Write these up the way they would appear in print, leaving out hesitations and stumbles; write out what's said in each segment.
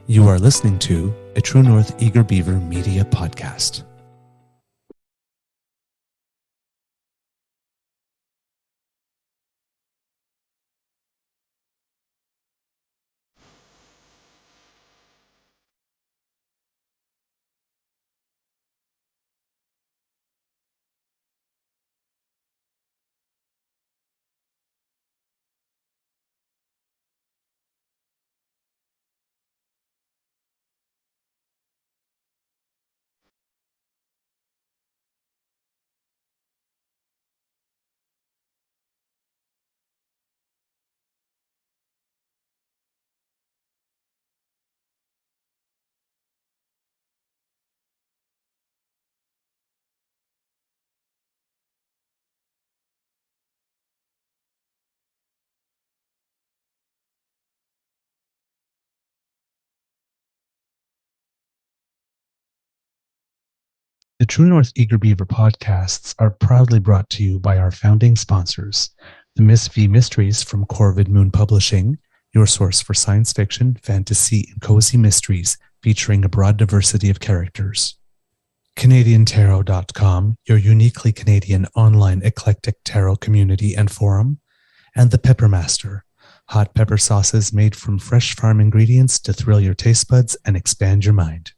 You are listening to a True North Eager Beaver Media Podcast. The True North Eager Beaver podcasts are proudly brought to you by our founding sponsors, the Miss V Mysteries from Corvid Moon Publishing, your source for science fiction, fantasy, and cozy mysteries featuring a broad diversity of characters. CanadianTarot.com, your uniquely Canadian online eclectic tarot community and forum, and the Peppermaster, hot pepper sauces made from fresh farm ingredients to thrill your taste buds and expand your mind.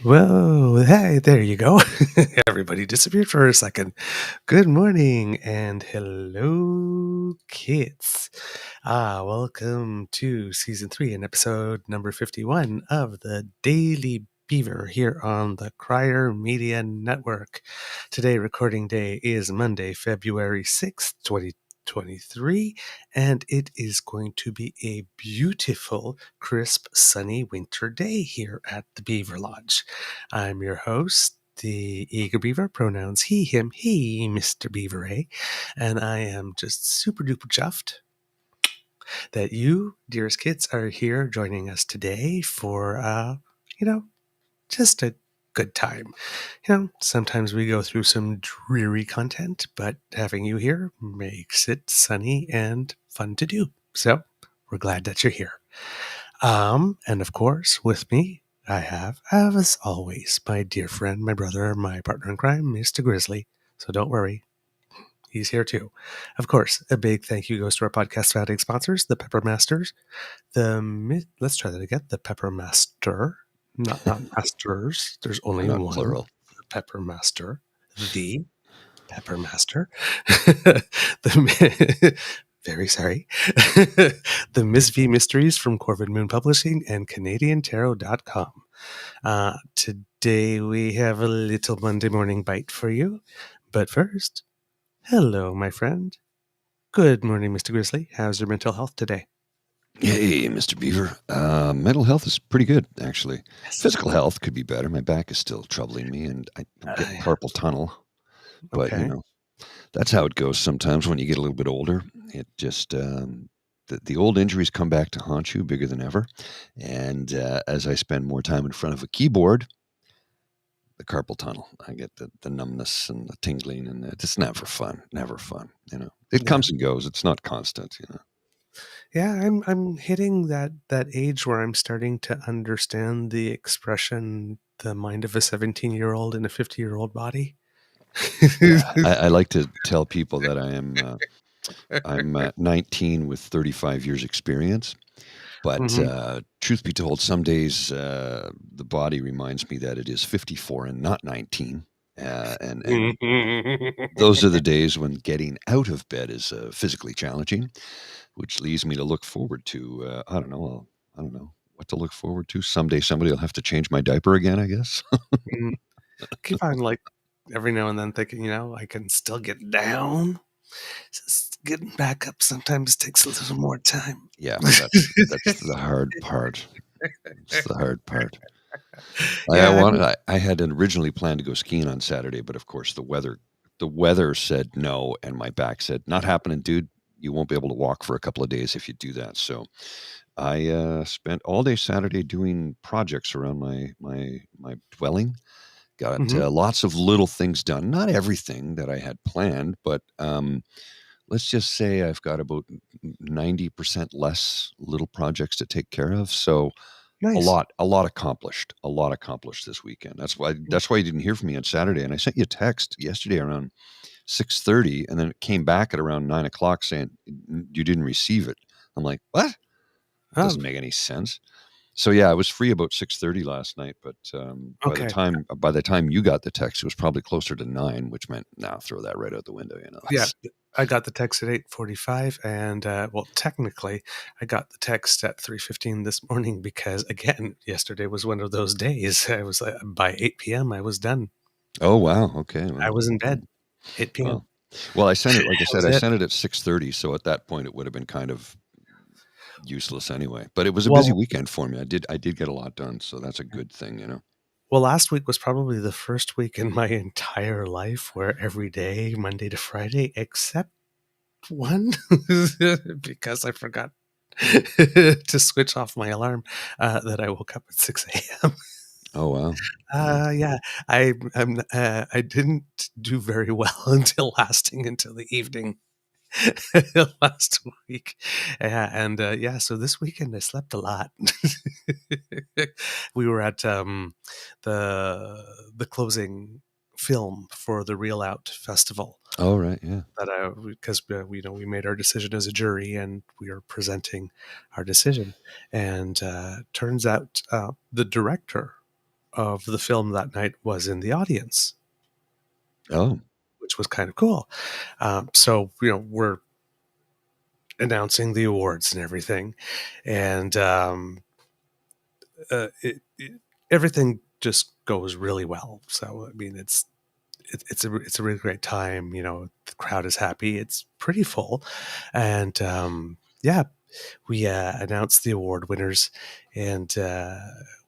Whoa, hey, there you go. Everybody disappeared for a second. Good morning and hello, kids. Welcome to season 3 and episode number 51 of the Daily Beaver here on the Crier Media Network. Today, recording day is Monday, February 6th, 2023, and it is going to be a beautiful, crisp, sunny winter day here at the Beaver Lodge. I'm your host, the Eager Beaver, pronouns he, him, he, Mr. Beaver, and I am just super duper chuffed that you, dearest kids, are here joining us today for, just a good time. Sometimes we go through some dreary content, but having you here makes it sunny and fun to do. So we're glad that you're here. And of course, with me, I have, as always, my dear friend, my brother, my partner in crime, Mr. Grizzly. So don't worry, he's here too. Of course, a big thank you goes to our podcast founding sponsors, the Peppermasters. Let's try that again. The Peppermaster, not masters. There's only Not one. plural. The Peppermaster, the Peppermaster. Very sorry. The Miss V Mysteries from Corvid Moon Publishing and CanadianTarot.com. Today we have a little Monday morning bite for you. But first, hello, my friend. Good morning, Mr. Grizzly. How's your mental health today? Hey, Mr. Beaver. Mental health is pretty good, actually. Yes. Physical health could be better. My back is still troubling me, and I'm getting carpal tunnel. But, Okay. that's how it goes sometimes when you get a little bit older. It just, the old injuries come back to haunt you bigger than ever. And as I spend more time in front of a keyboard, the carpal tunnel, I get the numbness and the tingling, and it's never fun. Never fun, It comes and goes. It's not constant, Yeah, I'm hitting that age where I'm starting to understand the expression, the mind of a 17-year-old in a 50-year-old body. Yeah, I like to tell people that I'm 19 with 35 years experience, but truth be told, some days the body reminds me that it is 54 and not 19, and those are the days when getting out of bed is physically challenging, which leads me to look forward to I don't know what to look forward to. Someday somebody will have to change my diaper again, I guess. Keep on, like, every now and then thinking, I can still get down. Just getting back up sometimes takes a little more time. Yeah, that's the hard part. It's the hard part. Yeah, I mean, I had originally planned to go skiing on Saturday, but of course the weather said no, and my back said, "Not happening, dude. You won't be able to walk for a couple of days if you do that." So I spent all day Saturday doing projects around my dwelling. Got mhm, lots of little things done. Not everything that I had planned, but let's just say I've got about 90% less little projects to take care of. So nice. a lot accomplished this weekend. That's why you didn't hear from me on Saturday. And I sent you a text yesterday around 6:30, and then it came back at around 9 o'clock saying you didn't receive it. I'm like, what? Oh, Doesn't make any sense. So yeah, I was free about 6:30 last night, but okay. by the time you got the text, it was probably closer to 9, which meant now throw that right out the window. Yeah, I got the text at 8:45, and well, technically, I got the text at 3:15 this morning because, again, yesterday was one of those days. I was by 8 p.m. I was done. Oh wow, okay, I well, was in bed. good. 8 p.m. Well, well, I sent it like I That said, was I it. sent it at 6:30, so at that point it would have been kind of useless anyway. But it was a busy Well, weekend for me. I did get a lot done, so that's a good thing. well, last week was probably the first week in my entire life where every day, Monday to Friday, except one, because I forgot to switch off my alarm, that I woke up at 6 a.m. Oh wow. Yeah. Yeah, I didn't do very well until lasting until the evening last week. Yeah, and yeah, so this weekend I slept a lot. We were at the closing film for the Real Out Festival Oh right, yeah. that because we made our decision as a jury and we are presenting our decision, and turns out the director of the film that night was in the audience, Oh. which was kind of cool. So we're announcing the awards and everything, and everything just goes really well. So I mean, it's a really great time. The crowd is happy. It's pretty full, and yeah, we announce the award winners, and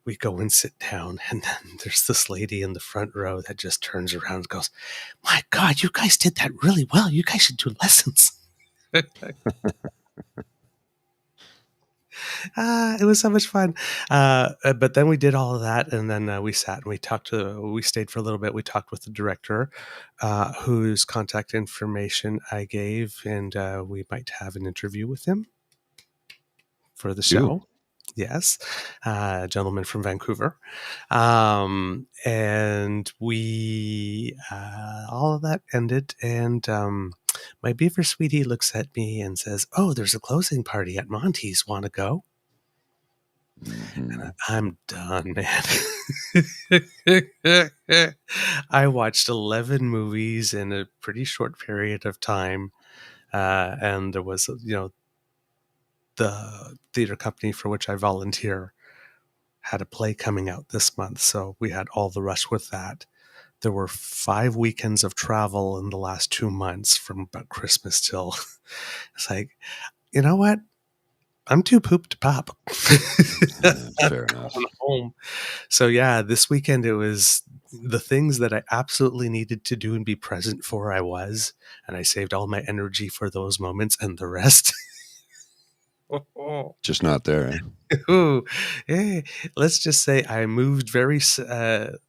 we go and sit down, and then there's this lady in the front row that just turns around and goes, "My God, you guys did that really well. You guys should do lessons." It was so much fun. But then we did all of that, and then we sat and we stayed for a little bit. We talked with the director, whose contact information I gave, and we might have an interview with him for the Do. show. Yes, a gentleman from Vancouver. And we, all of that ended, and my beaver sweetie looks at me and says, "Oh, there's a closing party at Monty's. Want to go?" Hmm. I'm done, man. I watched 11 movies in a pretty short period of time. And there was, the theater company for which I volunteer had a play coming out this month. So we had all the rush with that. There were 5 weekends of travel in the last 2 months from about Christmas till it's like, you know what? I'm too pooped to pop. I'm Fair going enough. home. So yeah, this weekend it was the things that I absolutely needed to do and be present for. I was, and I saved all my energy for those moments, and the rest. Just not there, eh? Ooh, eh, let's just say I moved the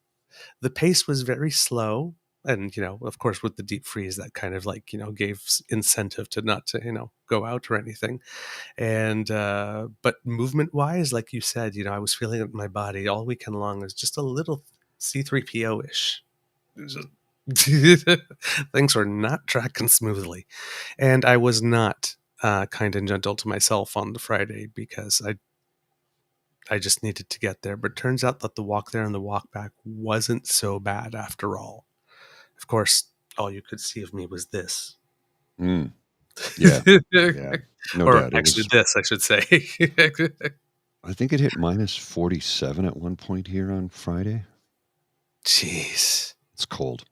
pace was very slow. And, of course, with the deep freeze, that kind of like, gave incentive to not to, go out or anything. And, but movement wise, like you said, I was feeling it in my body all weekend long. It was just a little C3PO ish. Things were not tracking smoothly. And I was not kind and gentle to myself on the Friday because I just needed to get there. But it turns out that the walk there and the walk back wasn't so bad after all. Of course, all you could see of me was this. Mm. Yeah, yeah, no Or doubt. It actually was. this, I should say. I think it hit -47 at one point here on Friday. Jeez. It's cold.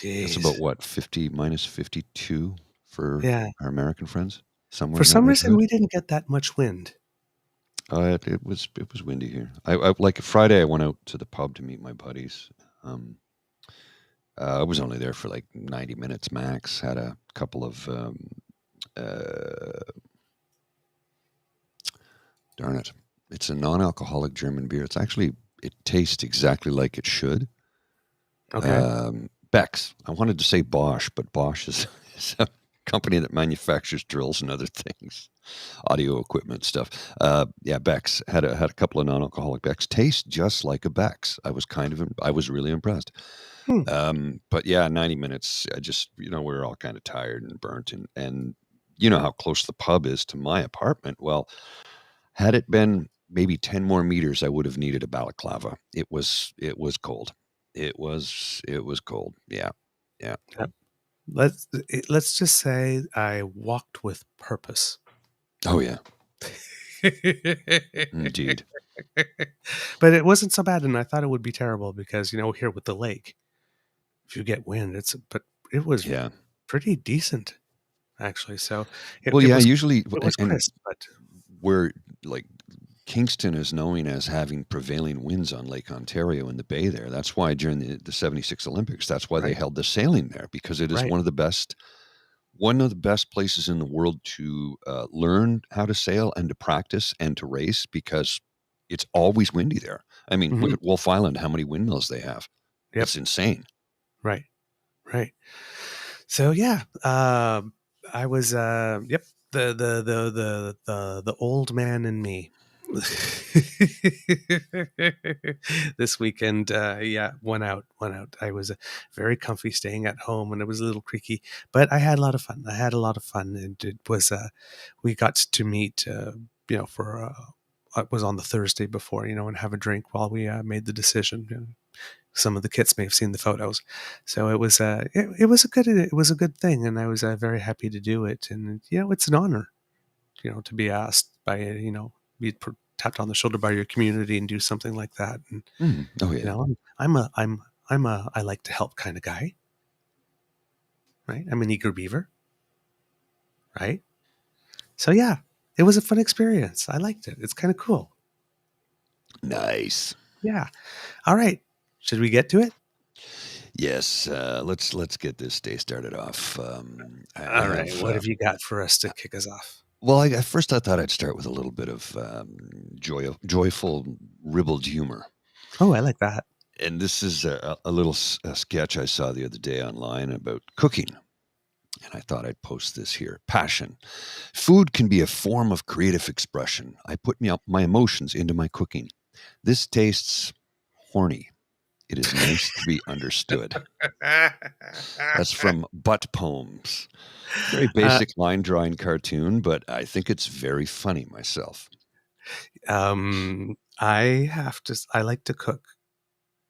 That's Jeez. about what, 50 minus 52 for Yeah. our American friends? Somewhere For in that some reason, neighborhood? we didn't get that much wind. It was windy here. I like Friday, I went out to the pub to meet my buddies. Um, I was only there for like 90 minutes max. Had a couple of uh, darn it. It's a non-alcoholic German beer. It tastes exactly like it should. Okay. Beck's. I wanted to say Bosch, but Bosch is, is a company that manufactures drills and other things, audio equipment stuff. Yeah, Beck's had a couple of non-alcoholic Beck's. Taste just like a Beck's. I was really impressed. Hmm. But yeah, 90 minutes. I just, we were all kind of tired and burnt, and you know how close the pub is to my apartment. Well, had it been maybe 10 more meters, I would have needed a balaclava. It was cold. It was cold. Yeah. Yeah. Yep. Let's just say I walked with purpose. Oh yeah. Indeed. But it wasn't so bad, and I thought it would be terrible because here with the lake, if you get wind, but it was Yeah. pretty decent actually. So it, Well, it yeah, was usually it was and crisp, but we're like Kingston is known as having prevailing winds on Lake Ontario in the bay there. That's why during the 76 Olympics, that's why they right, held the sailing there because it is right. one of the best places in the world to learn how to sail and to practice and to race because it's always windy there. I mean, look Hmm. at Wolf Island, how many windmills they have. Yep, It's insane. right, right. So yeah, I was yep, the old man in me. This weekend, yeah, went out. I was very comfy staying at home, and it was a little creaky, but I had a lot of fun. I had a lot of fun, and it was we got to meet, for it was on the Thursday before, and have a drink while we made the decision. Some of the kits may have seen the photos, so it was a good thing, and I was very happy to do it. And it's an honor, to be asked by be tapped on the shoulder by your community and do something like that. And Oh yeah. I'm a I like to help kind of guy, right? I'm an eager beaver, right? So yeah, it was a fun experience. I liked it. It's kind of cool. Nice. Yeah. All right. Should we get to it? Yes, let's get this day started off. I All right. have What have you got for us to kick us off? well. At first, I thought I'd start with a little bit of joyful, ribald humor, Oh, I like that. and this is a little a sketch I saw the other day online about cooking, and I thought I'd post this here. Passion, food can be a form of creative expression. I put my emotions into my cooking. This tastes horny. It is nice to be understood. That's from Butt Poems. Very uh, basic line drawing cartoon, but I think it's very funny myself. I like to cook,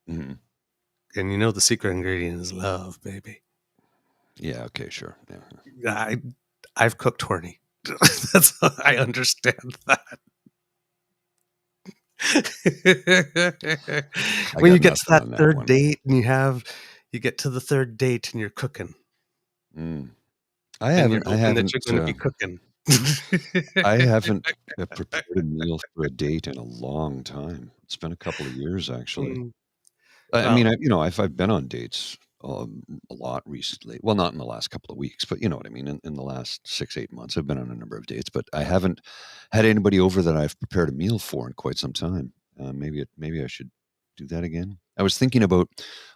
Mhm. and the secret ingredient is love, baby. Yeah. Okay. Sure. Yeah. I I've cooked horny. I understand that. I When you got get to nothing that on that third one. date and you get to the third date and you're cooking, Mm. I and you're haven't. I hoping that you're haven't. going to be cooking. I haven't prepared a meal for a date in a long time. It's been a couple of years, actually. Mm, I well, mean, I've been on dates a lot recently. Well, not in the last couple of weeks, but you know what I mean. In the last 6, 8 months, I've been on a number of dates, but I haven't had anybody over that I've prepared a meal for in quite some time. Maybe I should do that again. I was thinking about,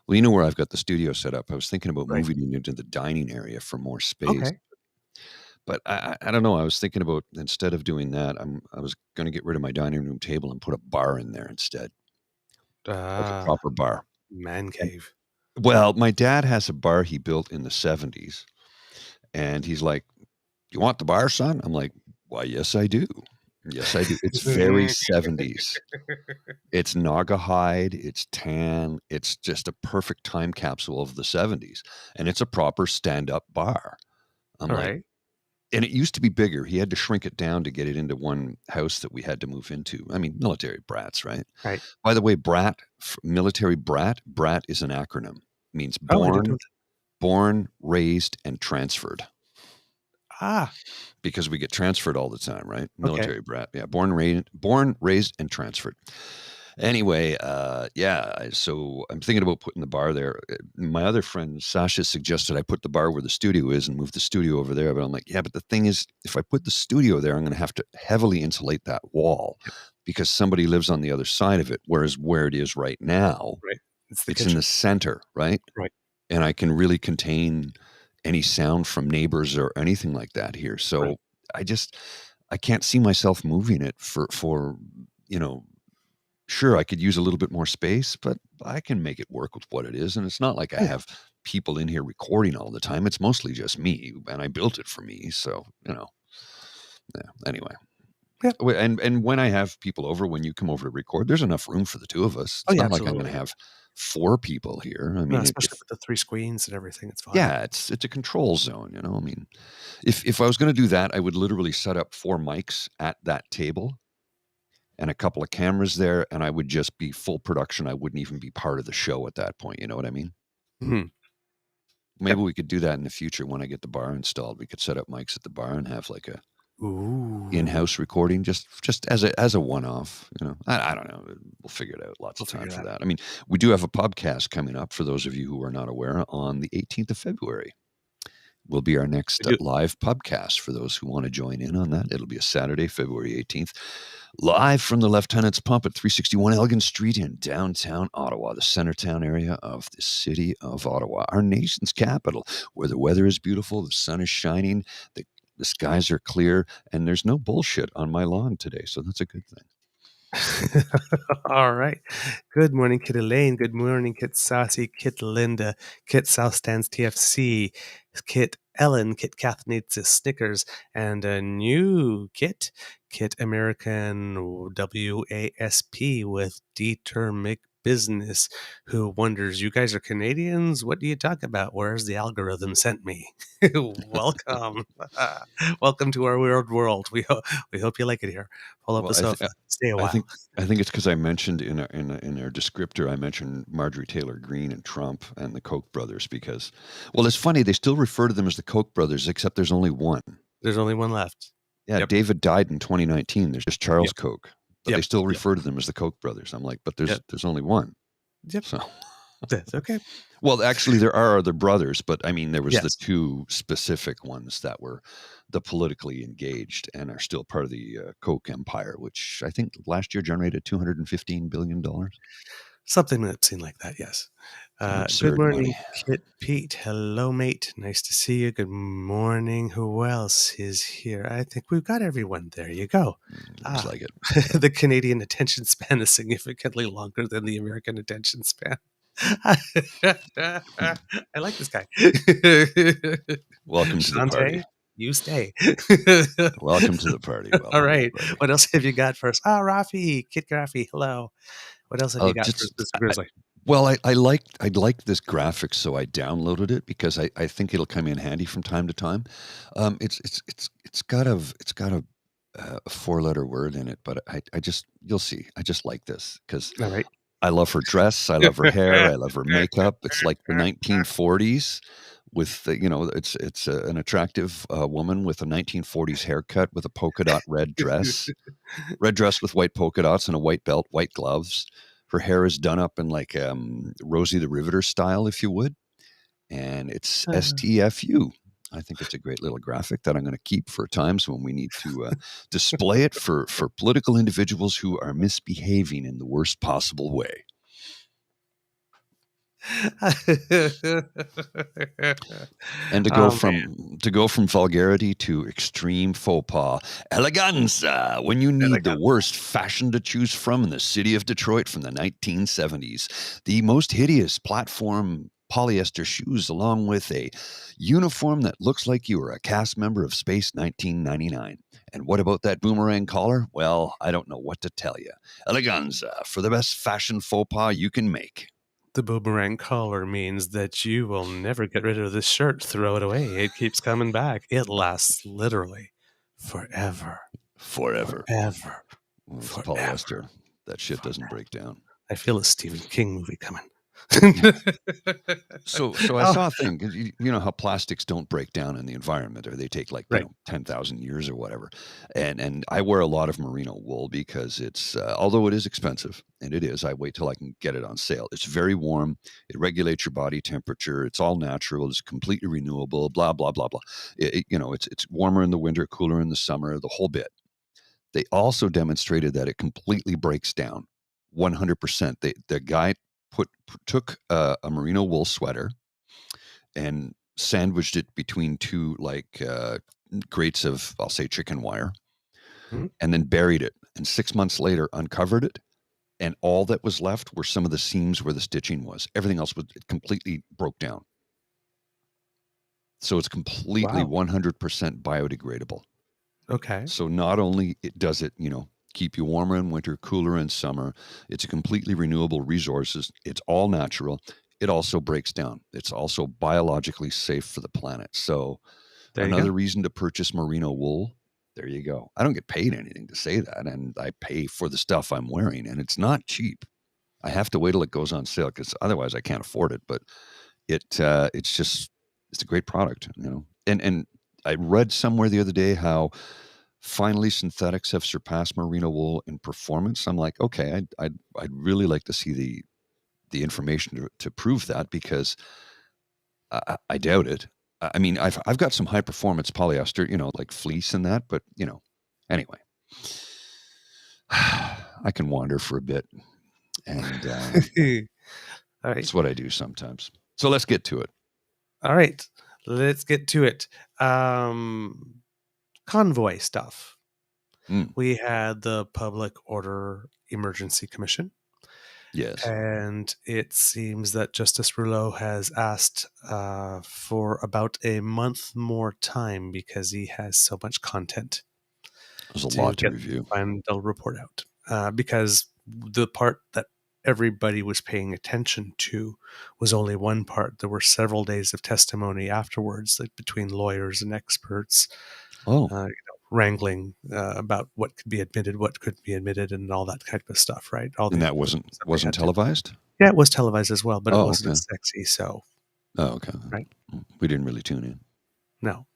well, you know where I've got the studio set up. I was thinking about right. moving it into the dining area for more space. Okay. But I don't know. I was thinking about instead of doing that, I was going to get rid of my dining room table and put a bar in there instead, like a Ah, proper bar. man And cave. well, my dad has a bar he built in the 70s, and he's like, "You want the bar, son?" I'm like, "Why, yes, I do. Yes, I do." It's very 70s. It's Naugahyde, it's tan, it's just a perfect time capsule of the 70s, and it's a proper stand-up bar. I'm All like, right. and it used to be bigger. He had to shrink it down to get it into one house that we had to move into. I mean, military brats, right? Right. By the way, military brat is an acronym. Means Oh, I didn't know born that. born, raised, and transferred. Ah, Because we get transferred all the time, right? okay. Military brat. Yeah, born, raised, and transferred. Anyway, so I'm thinking about putting the bar there. My other friend Sasha suggested I put the bar where the studio is and move the studio over there. But I'm like, yeah, but the thing is, if I put the studio there, I'm going to have to heavily insulate that wall Yep. because somebody lives on the other side of it. Whereas where it is right now, Right. It's the it's in the kitchen. center, right? Right. And I can really contain any sound from neighbors or anything like that here. Right. So I just I can't see myself moving it for you know sure I could use a little bit more space, but I can make it work with what it is. And it's not like I Oh, yeah. have people in here recording all the time. It's mostly just me, and I built it for me. So yeah. Anyway, Yep. and when I have people over, when you come over to record, there's enough room for the two of us. Oh, It's yeah, not like I'm going absolutely. to have four people here. I No, mean, especially if with the 3 screens and everything, it's fine. yeah, it's a control zone. I mean, if I was going to do that, I would literally set up four mics at that table and a couple of cameras there, and I would just be full production. I wouldn't even be part of the show at that point. You know what I mean? Mhm. Maybe Yep. we could do that in the future when I get the bar installed. We could set up mics at the bar and have like a Ooh. in-house recording just as a one-off. I don't know. We'll figure it out. Lots We'll of figure time it for out. that. I mean, we do have a podcast coming up for those of you who are not aware on the 18th of February. Will be our We next do. live podcast for those who want to join in on that. It'll be a Saturday, February 18th, live from the Lieutenant's Pump at 361 Elgin Street in downtown Ottawa, the centertown area of the city of Ottawa, our nation's capital, where the weather is beautiful, the sun is shining, the skies are clear, and there's no bullshit on my lawn today. So that's a good thing. All right. Good morning, Kit Elaine. Good morning, Kit Saucy, Kit Linda, Kit South Stands TFC, Kit Ellen, Kit Kath needs a Snickers, and a new Kit, Kit American WASP with Dieter Business, who wonders, you guys are Canadians? What do you talk about? Where's the algorithm sent me? Welcome. Welcome to our weird world. We hope you like it here. Pull up Well, a sofa. Stay a I while. think I think it's because I mentioned in our descriptor, I mentioned Marjorie Taylor Greene and Trump and the Koch brothers because, well, it's funny they still refer to them as the Koch brothers, except there's only one. There's only one left. Yeah, Yep. David died in 2019. There's just Charles Yep. Koch, but they Yep. still Yep. refer to them as the Koch brothers. I'm like, but Yep. there's only one. Yep. So, That's okay. well, actually, there are other brothers, but I mean, there was the Yes. two specific ones that were the politically engaged and are still part of the Koch empire, which I think last year generated $215 billion. Something that seemed like that, yes. Some Good absurd morning, money. Kit Pete. Hello, mate. Nice to see you. Good morning. Who else is here? I think we've got everyone. There you go. Looks Ah, like it. the Canadian attention span is significantly longer than the American attention span. I Hmm. like this guy. Welcome to the party. Shantae, you stay. Welcome to the party. All Welcome to the right. party. What else have you got for us? Ah, Rafi, Kit Rafi. Hello. What else have you Oh, got for just Mr. Grizzly? well, I liked this graphic, so I downloaded it because I think it'll come in handy from time to time. It's got a four-letter word in it, but I just you'll see. I just like this because All right. I love her dress, I love her hair, I love her makeup. It's like the 1940s with an attractive woman with a 1940s haircut with a polka dot red dress with white polka dots and a white belt, white gloves. Her hair is done up in like Rosie the Riveter style, if you would, and it's STFU. I think it's a great little graphic that I'm going to keep for times when we need to display it for political individuals who are misbehaving in the worst possible way. And Oh man, to go from vulgarity to extreme faux pas, eleganza. When you need the elegance. worst fashion to choose from in the city of Detroit from the 1970s, the most hideous platform polyester shoes, along with a uniform that looks like you were a cast member of Space 1999. And what about that boomerang collar? Well, I don't know what to tell you. Eleganza for the best fashion faux pas you can make. The boomerang collar means that you will never get rid of this shirt. Throw it away. It keeps coming back. It lasts literally forever. Forever. Forever. Well, it's Forever. polyester. That shit doesn't break down. I feel a Stephen King movie coming. So I Oh, saw a thing 'cause you know how plastics don't break down in the environment, or they take like right. 10,000 years or whatever. And I wear a lot of merino wool because it's although it is expensive, and it is, I wait till I can get it on sale. It's very warm. It regulates your body temperature. It's all natural. It's completely renewable. Blah blah blah blah. You know, it's warmer in the winter, cooler in the summer, the whole bit. They also demonstrated that it completely breaks down 100%. The guy took a merino wool sweater and sandwiched it between two like grates of, I'll say, chicken wire, Mhm. and then buried it. And 6 months later, uncovered it, and all that was left were some of the seams where the stitching was. Everything else was it completely broke down. So it's completely Wow. 100% biodegradable. Okay. So not only it does it, you know, keep you warmer in winter, cooler in summer, it's a completely renewable resources. It's all natural. It also breaks down. It's also biologically safe for the planet. So There you another go. reason to purchase merino wool. There you go. I don't get paid anything to say that, and I pay for the stuff I'm wearing, and it's not cheap. I have to wait till it goes on sale because otherwise I can't afford it. But it's just it's a great product, you know. And I read somewhere the other day how finally synthetics have surpassed merino wool in performance. I'm like, okay, I'd really like to see the information to prove that because I doubt it. I mean, I've got some high performance polyester, you know, like fleece and that, but you know, anyway, I can wander for a bit, and All right. it's what I do sometimes. So let's get to it. All right. Let's get to it. Um, Convoy stuff. Mm, We had the Public Order Emergency Commission, yes, and it seems that Justice Rouleau has asked for about a month more time because he has so much content there's a to lot to get review. the final report out. Because the part that everybody was paying attention to was only one part. There were several days of testimony afterwards, like between lawyers and experts, Oh, wrangling about what could be admitted, what couldn't be admitted, and all that type of stuff. Right? All and the that things that they wasn't had to. televised. Yeah, it was televised as well, but it Oh, wasn't okay. as sexy. So, Oh, okay. right? We didn't really tune in. No.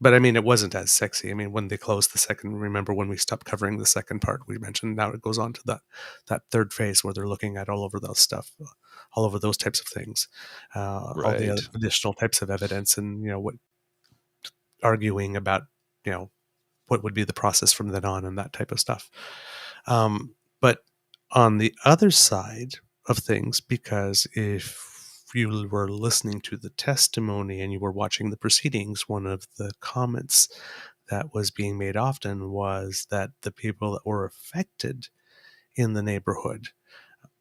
But I mean, it wasn't as sexy. I mean, when they closed the second, remember when we stopped covering the second part, we mentioned now it goes on to that third phase where they're looking at all over those stuff, all over those types of things, all the other Right. additional types of evidence, and what arguing about you know what would be the process from then on and that type of stuff. But on the other side of things, because if you were listening to the testimony and you were watching the proceedings, one of the comments that was being made often was that the people that were affected in the neighborhood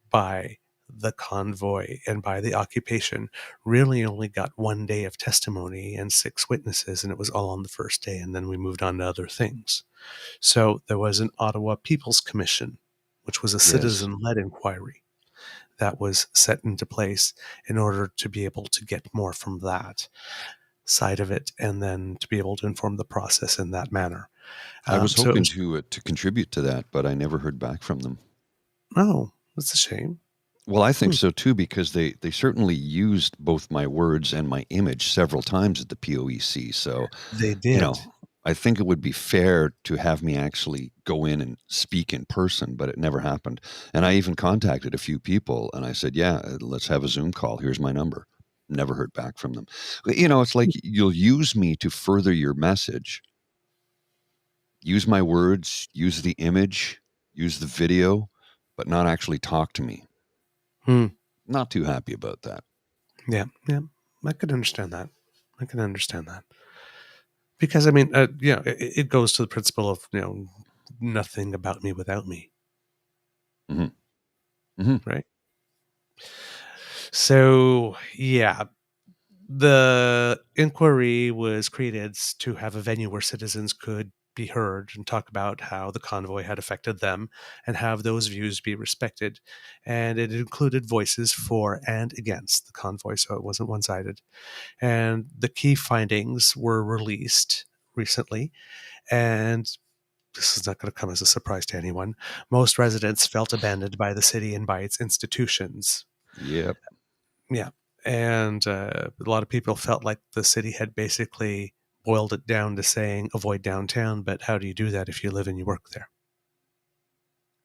by the convoy and by the occupation really only got 1 day of testimony and 6 witnesses, and it was all on the first day, and then we moved on to other things. So there was an Ottawa People's Commission, which was a Yes. citizen led inquiry that was set into place in order to be able to get more from that side of it and then to be able to inform the process in that manner. I was So it hoping was, to contribute to that, but I never heard back from them. oh, that's a shame. Well, I think Hmm, so too because they certainly used both my words and my image several times at the POEC. So, they you did. know, I think it would be fair to have me actually go in and speak in person, but it never happened. And I even contacted a few people and I said, "Yeah, let's have a Zoom call. Here's my number." Never heard back from them. But, you know, it's like you'll use me to further your message. Use my words, use the image, use the video, but not actually talk to me. Hmm. Not too happy about that. Yeah, yeah, I could understand that. I can understand that because I mean, it goes to the principle of nothing about me without me, Mhm. Mhm. right? So yeah, the inquiry was created to have a venue where citizens could be heard and talk about how the convoy had affected them and have those views be respected. And it included voices for and against the convoy, so it wasn't one sided. And the key findings were released recently. And this is not going to come as a surprise to anyone. Most residents felt abandoned by the city and by its institutions. Yep. Yeah. And a lot of people felt like the city had basically boiled it down to saying avoid downtown, but how do you do that if you live and you work there?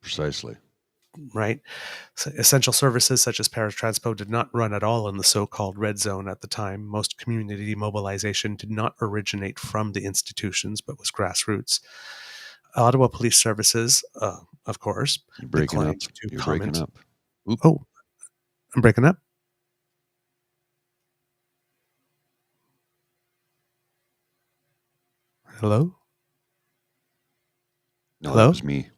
Precisely. Right? So essential services such as paratransport did not run at all in the so-called red zone at the time. Most community mobilization did not originate from the institutions, but was grassroots. Ottawa Police Services, of course, You're breaking up. declined to You're breaking comment. up. Oop. Oh, I'm breaking up. Hello? No, that Hello? was me.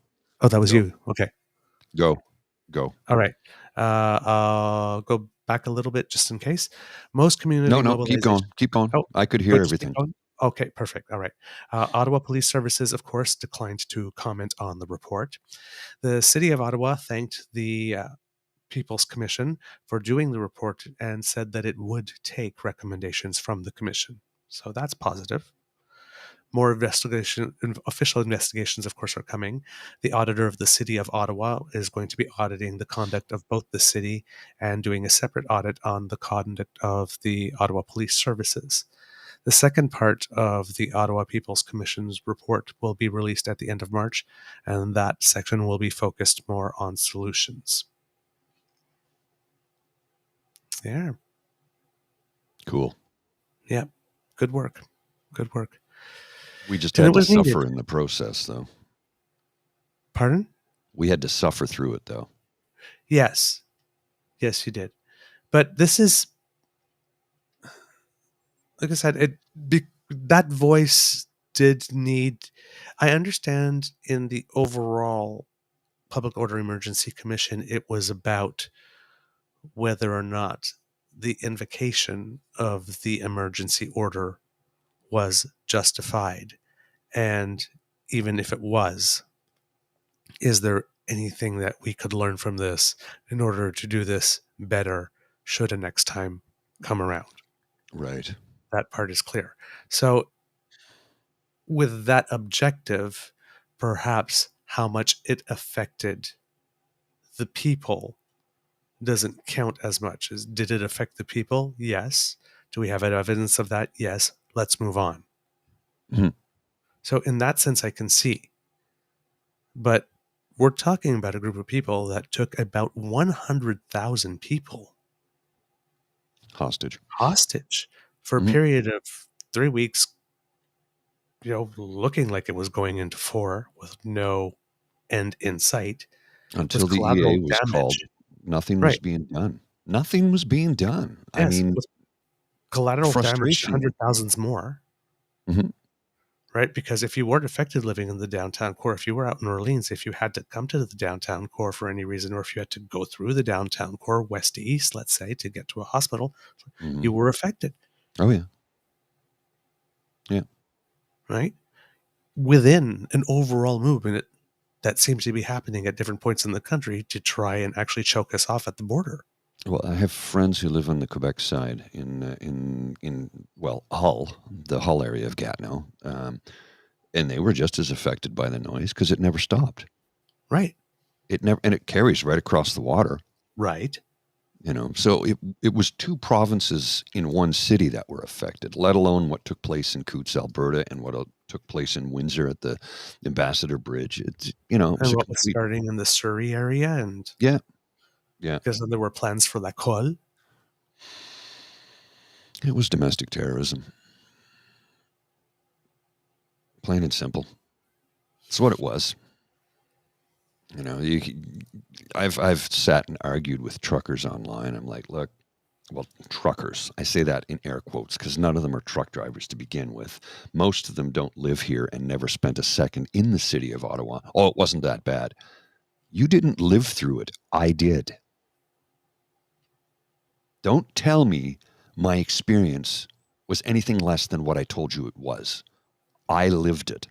Oh, that was Go. you. Okay. Go. Go. All right. I'll go back a little bit just in case. Most community No, keep mobilization. going. Keep going. Oh, I could do I hear just keep everything. going? Okay, perfect. All right. Ottawa Police Services, of course, declined to comment on the report. The City of Ottawa thanked the People's Commission for doing the report and said that it would take recommendations from the Commission. So that's positive. More official investigations, of course, are coming. The auditor of the City of Ottawa is going to be auditing the conduct of both the city and doing a separate audit on the conduct of the Ottawa Police Services. The second part of the Ottawa People's Commission's report will be released at the end of March, and that section will be focused more on solutions. Yeah. Cool. Yeah. Good work. Good work. We just And had it to was needed. suffer in the process, though. Pardon? We had to suffer through it, though. Yes. Yes, you did. But this is, like I said, that voice did need. I understand in the overall Public Order Emergency Commission, it was about whether or not the invocation of the emergency order was justified. And even if it was, is there anything that we could learn from this in order to do this better should a next time come around? Right. That part is clear. So, with that objective, perhaps how much it affected the people doesn't count as much. Did it affect the people? Yes. Do we have evidence of that? Yes. Let's move on. Mhm. So, in that sense, I can see. But we're talking about a group of people that took about 100,000 people Hostage. hostage for a Mhm. period of 3 weeks, looking like it was going into 4 with no end in sight, Until with the EA collateral was called, damage. nothing was Right. being done. Nothing was being done. I Yes. mean, With collateral damage to frustration. 100,000s more. Mhm. Right? Because if you weren't affected living in the downtown core, if you were out in Orleans, if you had to come to the downtown core for any reason, or if you had to go through the downtown core, west to east, let's say, to get to a hospital, you Mhm. were affected, Oh, yeah. Yeah. right? Within an overall movement that seems to be happening at different points in the country to try and actually choke us off at the border. Well, I have friends who live on the Quebec side well, Hull, the Hull area of Gatineau, and they were just as affected by the noise because it never stopped. Right. It never, and it carries right across the water. Right. So it was two provinces in one city that were affected, let alone what took place in Coutts, Alberta, and what took place in Windsor at the Ambassador Bridge. It was And a what was complete, starting in the Surrey area, and yeah, yeah. because then there were plans for La Colle. It was domestic terrorism, plain and simple. It's what it was. You know, you, I've sat and argued with truckers online. I'm like, look, well, truckers. I say that in air quotes because none of them are truck drivers to begin with. Most of them don't live here and never spent a second in the city of Ottawa. Oh, it wasn't that bad. You didn't live through it. I did. Don't tell me my experience was anything less than what I told you it was. I lived it.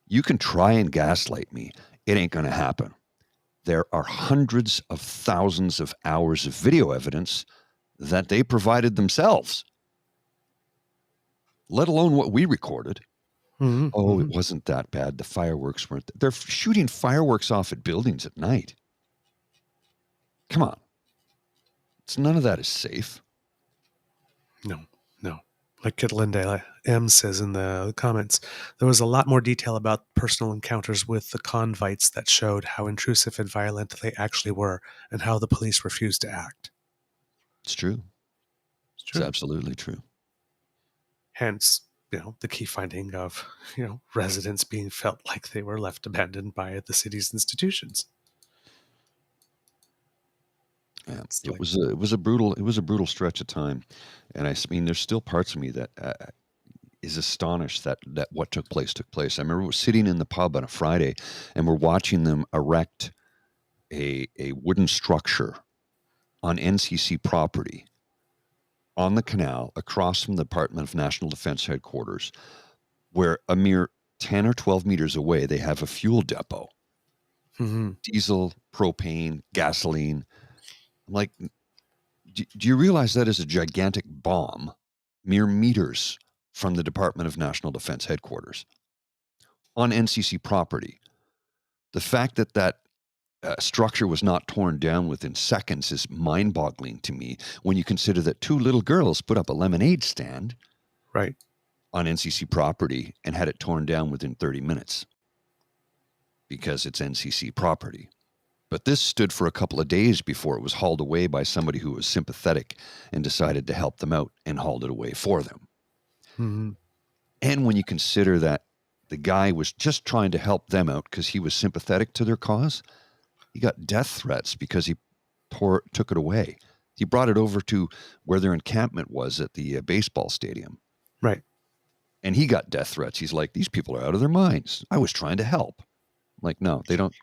You can try and gaslight me. It ain't going to happen. There are hundreds of thousands of hours of video evidence that they provided themselves, let alone what we recorded. Oh, it Mm-hmm. wasn't that bad. The fireworks weren't. They're shooting fireworks off at buildings at night. Come on. So none of that is safe. No, no. Like Kid Linda M says in the comments, there was a lot more detail about personal encounters with the convites that showed how intrusive and violent they actually were and how the police refused to act. It's true. It's It's true. absolutely true. Hence, the key finding of, residents being felt like they were left abandoned by the city's institutions. Yeah, It's it like, was a brutal stretch of time, and I mean, there's still parts of me that is astonished that what took place took place. I remember sitting in the pub on a Friday, and we're watching them erect a wooden structure on NCC property on the canal across from the Department of National Defense headquarters, where a mere 10 or 12 meters away they have a fuel depot, mhm, diesel, propane, gasoline. I'm like, do you realize that is a gigantic bomb mere meters from the Department of National Defense headquarters on NCC property? The fact that structure was not torn down within seconds is mind boggling to me when you consider that two little girls put up a lemonade stand right. on NCC property and had it torn down within 30 minutes because it's NCC property. But this stood for a couple of days before it was hauled away by somebody who was sympathetic and decided to help them out and hauled it away for them. Mhm, And when you consider that the guy was just trying to help them out because he was sympathetic to their cause, he got death threats because he took it away. He brought it over to where their encampment was at the baseball stadium. right. And he got death threats. He's like, these people are out of their minds. I was trying to help. I'm like, no, they don't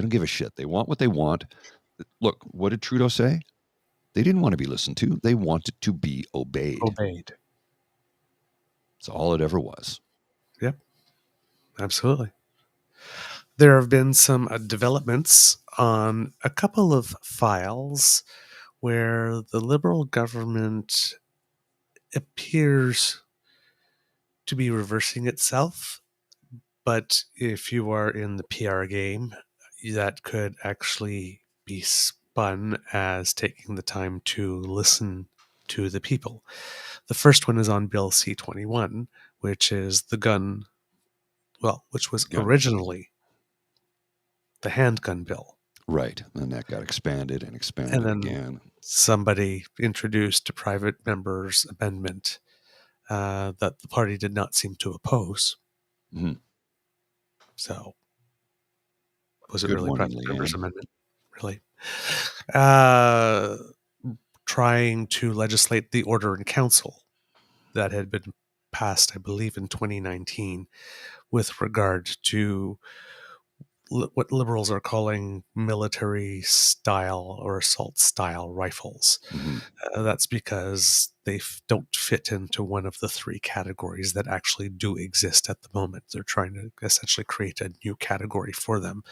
give a shit. They want what they want. Look, what did Trudeau say? They didn't want to be listened to. They wanted to be obeyed. Obeyed. That's all it ever was. Yep, absolutely. There have been some developments on a couple of files where the Liberal government appears to be reversing itself. But if you are in the PR game, that could actually be spun as taking the time to listen to the people. The first one is on Bill C-21, which is the gun, which was Gun. originally the handgun bill. Right. And that got expanded and And expanded then again. somebody introduced a private member's amendment that the party did not seem to oppose. Mhm. So, was it Good really morning, private member's Leanne. amendment? Really? Uh, Trying to legislate the order in council that had been passed, I believe, in 2019 with regard to what liberals are calling military style or assault style rifles. Hmm. That's because they don't fit into one of the three categories that actually do exist at the moment. They're trying to essentially create a new category for them.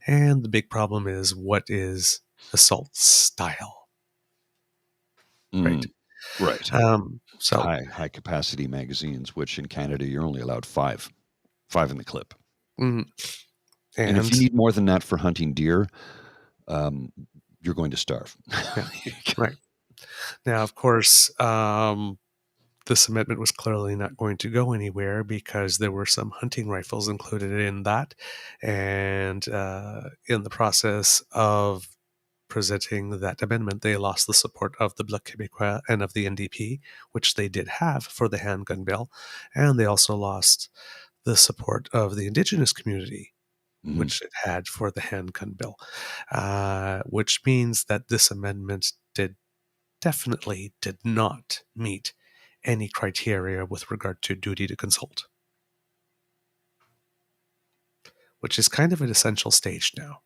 And the big problem is, what is assault style? Right. Mm. Right. So, High capacity magazines, which in Canada you're only allowed five in the clip. mm, And if you and need more than that for hunting deer, um, you're going to starve. yeah, right. Now, of course, this amendment was clearly not going to go anywhere because there were some hunting rifles included in that. And in the process of presenting that amendment, they lost the support of the Bloc Québécois and of the NDP, which they did have for the handgun bill. And they also lost the support of the Indigenous community, Mhm. which it had for the handgun bill, which means that this amendment definitely did not meet any criteria with regard to duty to consult, which is kind of an essential stage now.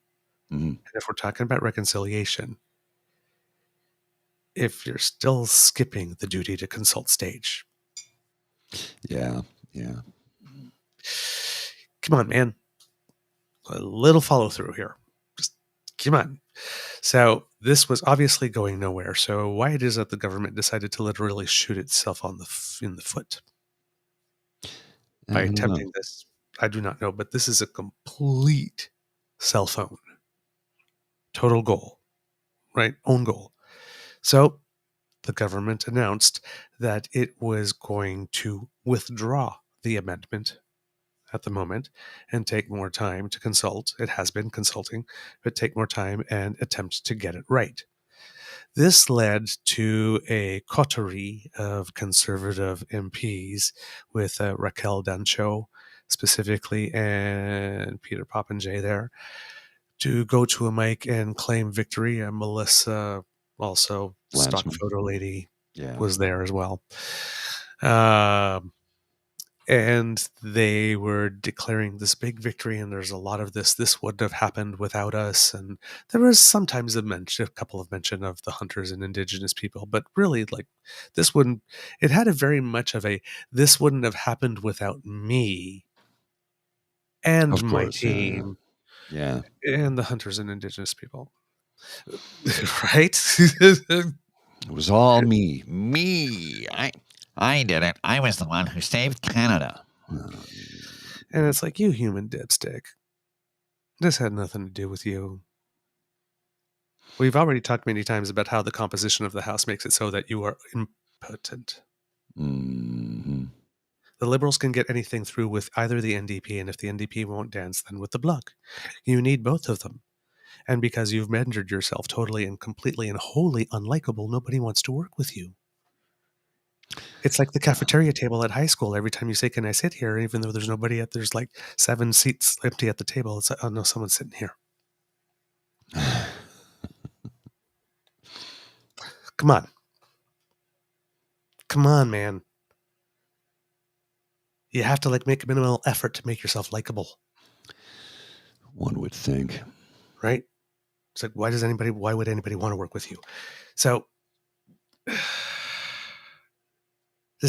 Mhm. And if we're talking about reconciliation, if you're still skipping the duty to consult stage, Yeah. Yeah. come on, man, a little follow through here. Just come on. So this was obviously going nowhere. So why it is that the government decided to literally shoot itself in the foot I by don't know. attempting this, I do not know. But this is a complete cell phone total goal, right? Own goal. So the government announced that it was going to withdraw the amendment at the moment and take more time to consult. It has been consulting, but take more time and attempt to get it right. This led to a coterie of conservative MPs with Raquel Dancho specifically and Peter Poppenjay there to go to a mic and claim victory. And Melissa, also stock Landsman. photo lady, Yeah. was there as well. And they were declaring this big victory, and there's a lot of this wouldn't have happened without us. And there was sometimes a couple of mention of the hunters and indigenous people, but really, like, this wouldn't, it had a very much of a, this wouldn't have happened without me and Of my course. Yeah. team Yeah. and the hunters and indigenous people. Right? It was all me. Me. I did it. I was the one who saved Canada. And it's like, you human dipstick. This had nothing to do with you. We've already talked many times about how the composition of the House makes it so that you are impotent. Mm-hmm. The Liberals can get anything through with either the NDP, and if the NDP won't dance, then with the Bloc. You need both of them. And because you've rendered yourself totally and completely and wholly unlikable, nobody wants to work with you. It's like the cafeteria table at high school. Every time you say, "Can I sit here?" Even though there's nobody there's like 7 seats empty at the table. It's like, "Oh no, someone's sitting here." Come on. Come on, man. You have to like make a minimal effort to make yourself likable, One would think. right? It's like, why would anybody want to work with you? So this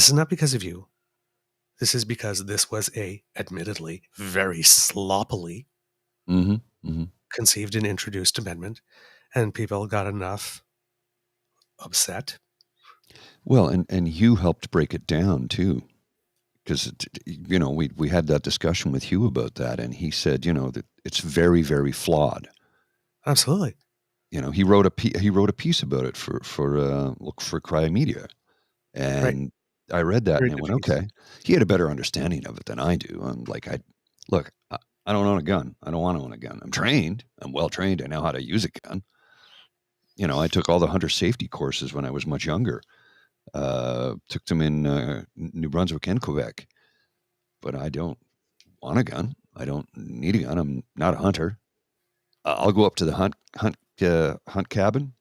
is not because of you. This is because this was admittedly, very sloppily Mm-hmm. Mm-hmm. conceived and introduced amendment, and people got enough upset. Well, and Hugh helped break it down too, because we had that discussion with Hugh about that, and he said that it's very, very flawed. Absolutely. He wrote a piece about it for Cry Media, Right. and I read that Very and I good went, piece. okay. He had a better understanding of it than I do. I'm like, I don't own a gun. I don't want to own a gun. I'm trained. I'm well trained. I know how to use a gun. I took all the hunter safety courses when I was much younger. Took them in New Brunswick and Quebec, but I don't want a gun. I don't need a gun. I'm not a hunter. I'll go up to the hunt cabin,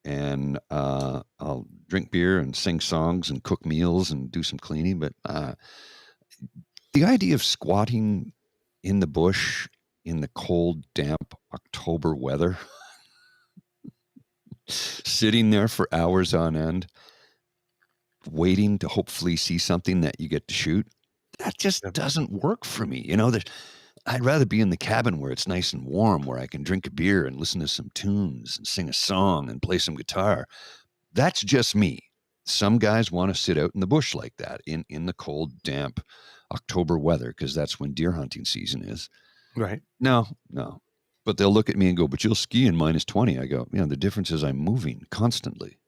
and I'll drink beer and sing songs and cook meals and do some cleaning. But the idea of squatting in the bush in the cold, damp October weather, sitting there for hours on end, waiting to hopefully see something that you get to shoot, that just Yep. doesn't work for me. I'd rather be in the cabin where it's nice and warm, where I can drink a beer and listen to some tunes and sing a song and play some guitar. That's just me. Some guys want to sit out in the bush like that in the cold, damp October weather, because that's when deer hunting season is. Right. No. But they'll look at me and go, "But you'll ski in -20." I go, the difference is I'm moving constantly.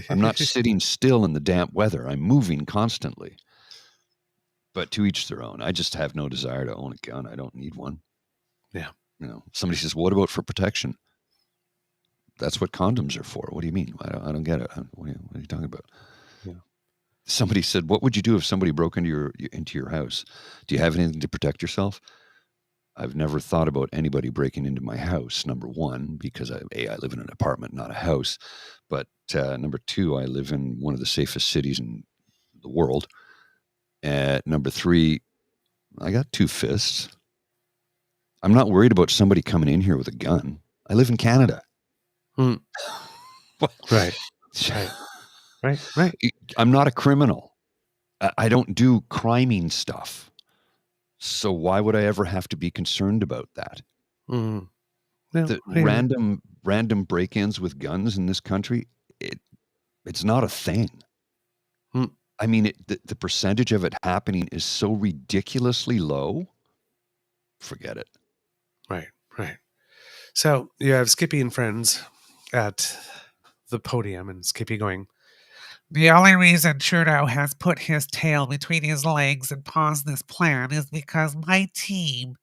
I'm not sitting still in the damp weather. I'm moving constantly. But to each their own. I just have no desire to own a gun. I don't need one. Yeah. Somebody says, "What about for protection?" That's what condoms are for. What do you mean? I don't get it. What are you talking about? Yeah. Somebody said, "What would you do if somebody broke into your house? Do you have anything to protect yourself?" I've never thought about anybody breaking into my house. Number one, because I live in an apartment, not a house. But number two, I live in one of the safest cities in the world. Number three, I got 2 fists. I'm not worried about somebody coming in here with a gun. I live in Canada. Mm. Right. Right. I'm not a criminal. I don't do criming stuff. So why would I ever have to be concerned about that? Mm. No, The I hear random break-ins with guns in this country, it's not a thing. Mm. I mean, the percentage of it happening is so ridiculously low. Forget it. Right. So you have Skippy and friends at the podium and Skippy going, The only reason Trudeau has put his tail between his legs and paused this plan is because my team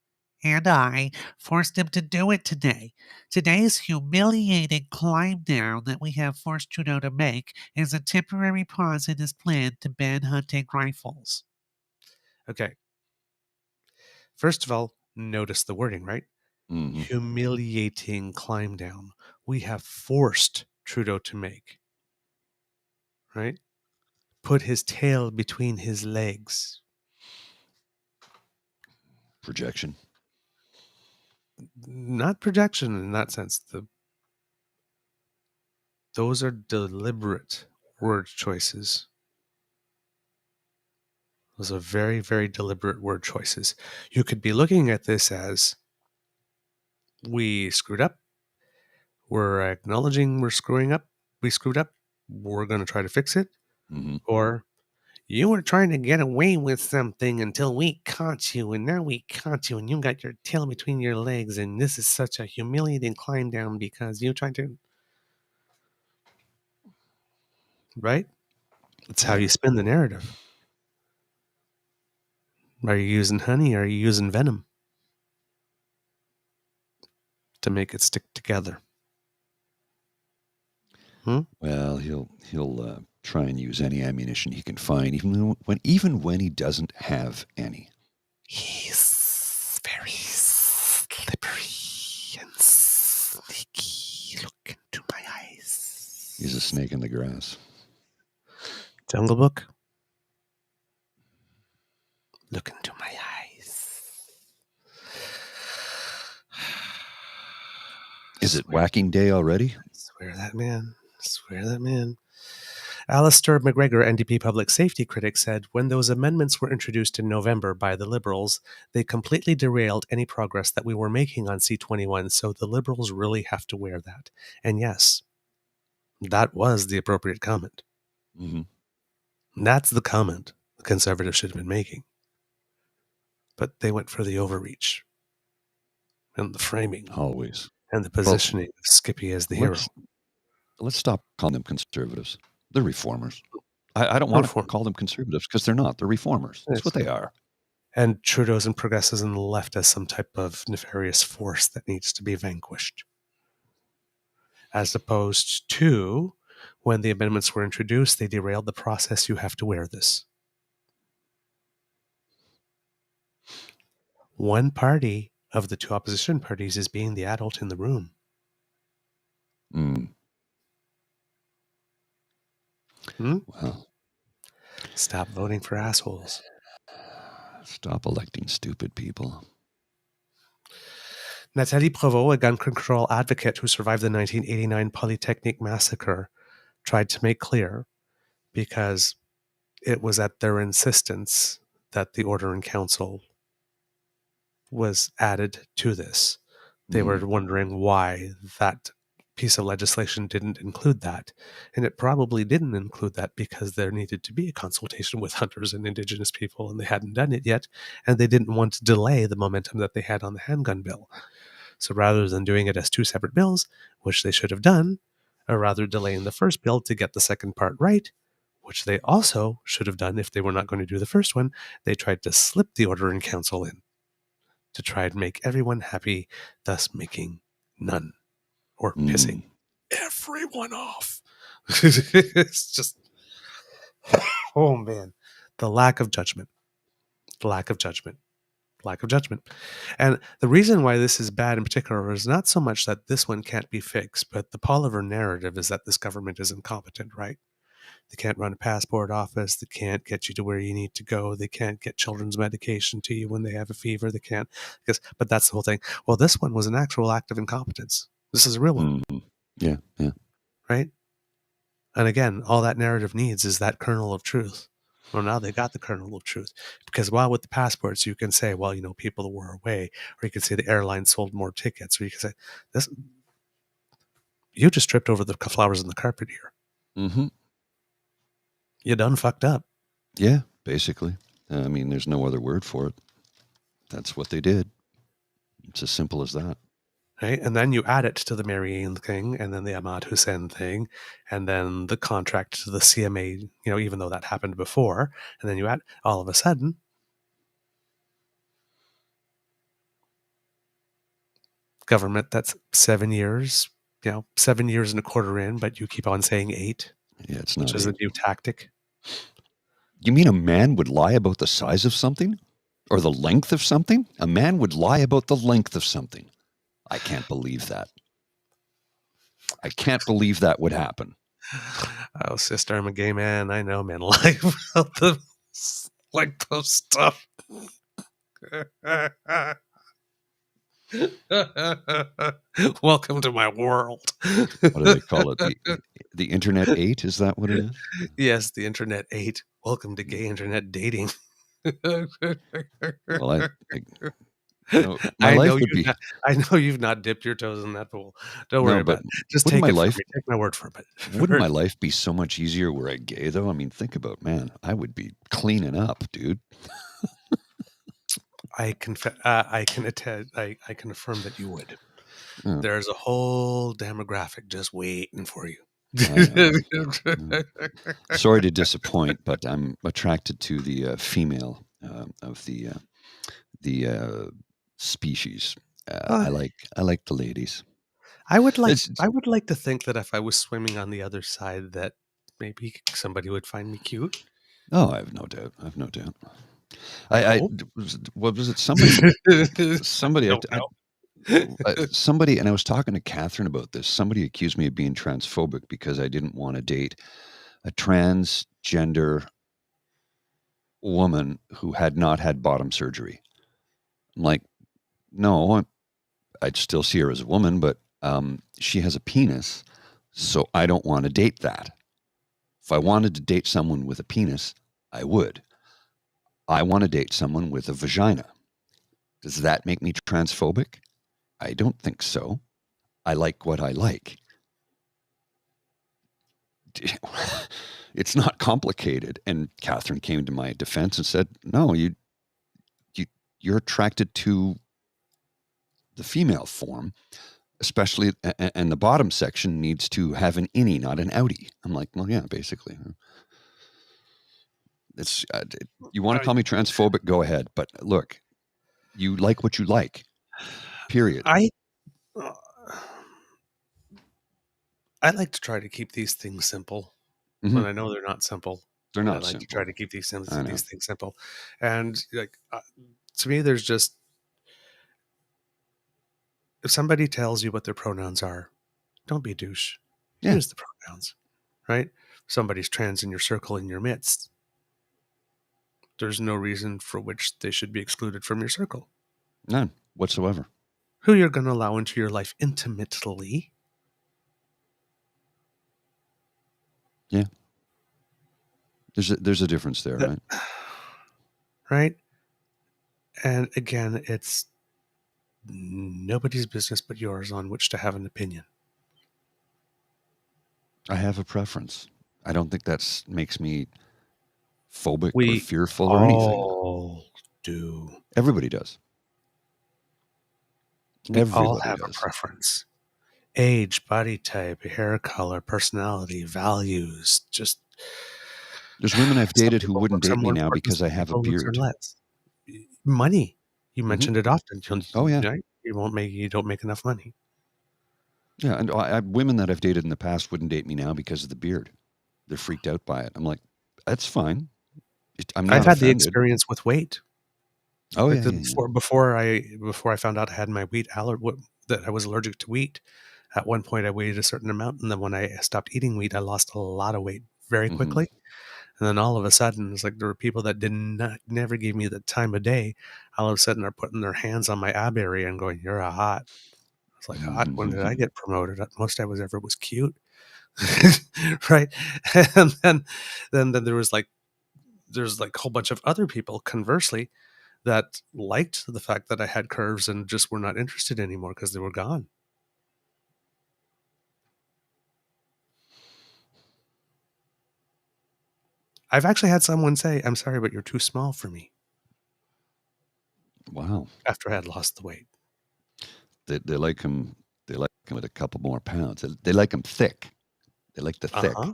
and I forced him to do it today. Today's humiliating climb down that we have forced Trudeau to make is a temporary pause in his plan to ban hunting rifles. okay, first of all, notice the wording, right? Mhm. Humiliating climb down. We have forced Trudeau to make, right? Put his tail between his legs. Projection. Not projection in that sense. Those are deliberate word choices. Those are very, very deliberate word choices. You could be looking at this as we screwed up. We're acknowledging we're screwing up. We screwed up. We're going to try to fix it. Mm-hmm. Or you were trying to get away with something until we caught you, and now we caught you, and you got your tail between your legs, and this is such a humiliating climb down because you tried to. Right? That's how you spin the narrative. Are you using honey? Or are you using venom to make it stick together? Well, he'll try and use any ammunition he can find, even when he doesn't have any. He's very slippery and sneaky. Look into my eyes. He's a snake in the grass. Jungle Book. Look into my eyes. Is it whacking day already? Swear that man. Swear that man. Alistair McGregor, NDP public safety critic, said when those amendments were introduced in November by the Liberals, they completely derailed any progress that we were making on C21, so the Liberals really have to wear that. And yes, that was the appropriate comment. Mm-hmm. That's the comment the Conservatives should have been making. But they went for the overreach and the framing. Always. And the positioning of Skippy as the hero. Let's stop calling them conservatives. They're reformers. I don't want to call them conservatives because they're not. They're reformers. That's what they are. And Trudeau's and progressives and the left as some type of nefarious force that needs to be vanquished. As opposed to when the amendments were introduced, they derailed the process. You have to wear this. One party of the two opposition parties is being the adult in the room. Well, stop voting for assholes. Stop electing stupid people. Nathalie Provost, a gun control advocate who survived the 1989 Polytechnic massacre, tried to make clear, because it was at their insistence that the Order in Council was added to this. They were wondering why that piece of legislation didn't include that. And it probably didn't include that because there needed to be a consultation with hunters and Indigenous people, and they hadn't done it yet, and they didn't want to delay the momentum that they had on the handgun bill. So rather than doing it as two separate bills, which they should have done, or rather delaying the first bill to get the second part right, which they also should have done if they were not going to do the first one, they tried to slip the Order in Council in to try and make everyone happy, thus making none or pissing everyone off. It's just, oh man, the lack of judgment. And the reason why this is bad in particular is not so much that this one can't be fixed, but the Poliver narrative is that this government is incompetent, right? They can't run a passport office. They can't get you to where you need to go. They can't get children's medication to you when they have a fever. They can't, but that's the whole thing. Well, this one was an actual act of incompetence. This is a real one. Yeah. Right? And again, all that narrative needs is that kernel of truth. Well, now they got the kernel of truth. Because while with the passports, you can say, well, people were away, or you can say the airline sold more tickets, or you can say, this, you just tripped over the flowers in the carpet here. Mm-hmm. You done fucked up. Yeah, basically. I mean, there's no other word for it. That's what they did. It's as simple as that. right? And then you add it to the marrying thing, and then the Ahmad Hussein thing, and then the contract to the CMA, even though that happened before, and then you add, all of a sudden, government that's 7 years, 7 years and a quarter in, but you keep on saying 8, Yeah, it's which not is a 8. new tactic. You mean a man would lie about the size of something? Or the length of something? A man would lie about the length of something. I can't believe that. I can't believe that would happen. Oh, sister, I'm a gay man. I know men lie about the length of stuff. Welcome to my world. What do they call it? The Internet 8? Is that what it is? Yes, the Internet 8. Welcome to gay internet dating. Well, my I life know would be I know you've not dipped your toes in that pool. Don't worry no, about but it. Just wouldn't take my it from life me. Take my word for it. wouldn't my life be so much easier were I gay though? I mean, think about, man, I would be cleaning up, dude. I can attest. I can affirm that you would. Yeah, There's a whole demographic just waiting for you. I know. Yeah. Sorry to disappoint, but I'm attracted to the female of the species. Uh, I like the ladies. I would like It's I would like to think that if I was swimming on the other side, that maybe somebody would find me cute. I have no doubt. I have no doubt. I I hope. what was it? Somebody Don't know. somebody, and I was talking to Catherine about this. Somebody accused me of being transphobic because I didn't want to date a transgender woman who had not had bottom surgery. I'm like, no, I'd still see her as a woman, but she has a penis, so I don't want to date that. If I wanted to date someone with a penis, I would. I want to date someone with a vagina. Does that make me transphobic? I don't think so. I like what I like. It's not complicated. And Catherine came to my defense and said, "No, you're attracted to the female form, especially, and the bottom section needs to have an innie, not an outie." I'm like, well, yeah, basically. It's you want to call me transphobic, go ahead. But look, you like what you like. Period. I uh, I like to try to keep these things simple, Mhm. and I know they're not simple. They're And I not like to simple. try to keep these I know. things simple. And to me, there's just, if somebody tells you what their pronouns are, don't be a douche. Yeah. Use the pronouns, right? Somebody's trans in your circle, in your midst. There's no reason for which they should be excluded from your circle. None whatsoever. Who you're going to allow into your life intimately. Yeah. There's a difference there, right? Right? And again, it's nobody's business but yours on which to have an opinion. I have a preference. I don't think that makes me phobic or We fearful or anything. all do. Everybody does. We all Everybody have a does. preference. Age, body type, hair color, personality, values. Just There's women I've some dated who people wouldn't looks are date me more now important, because I some have a people looks are beard. less. Money. You Mhm. mentioned it often. Oh, yeah. Right? You don't make enough money. Yeah, and women that I've dated in the past wouldn't date me now because of the beard. They're freaked out by it. I'm like, that's fine. I'm I've not had the offended. experience with weight. Oh, Like yeah, yeah, yeah. before I found out I had my wheat that I was allergic to wheat. At one point, I weighed a certain amount, and then when I stopped eating wheat, I lost a lot of weight very Mhm. quickly. And then all of a sudden, it's like there were people that never gave me the time of day. All of a sudden, are putting their hands on my ab area and going, "You're a hot." I was like, "Hot? When did I get promoted? At most I was ever was cute." Right? And then there's like a whole bunch of other people, conversely, that liked the fact that I had curves and just were not interested anymore because they were gone. I've actually had someone say, "I'm sorry, but you're too small for me," Wow. after I had lost the weight. They like them. They like them with a couple more pounds. They like them thick. They like the thick. Uh-huh.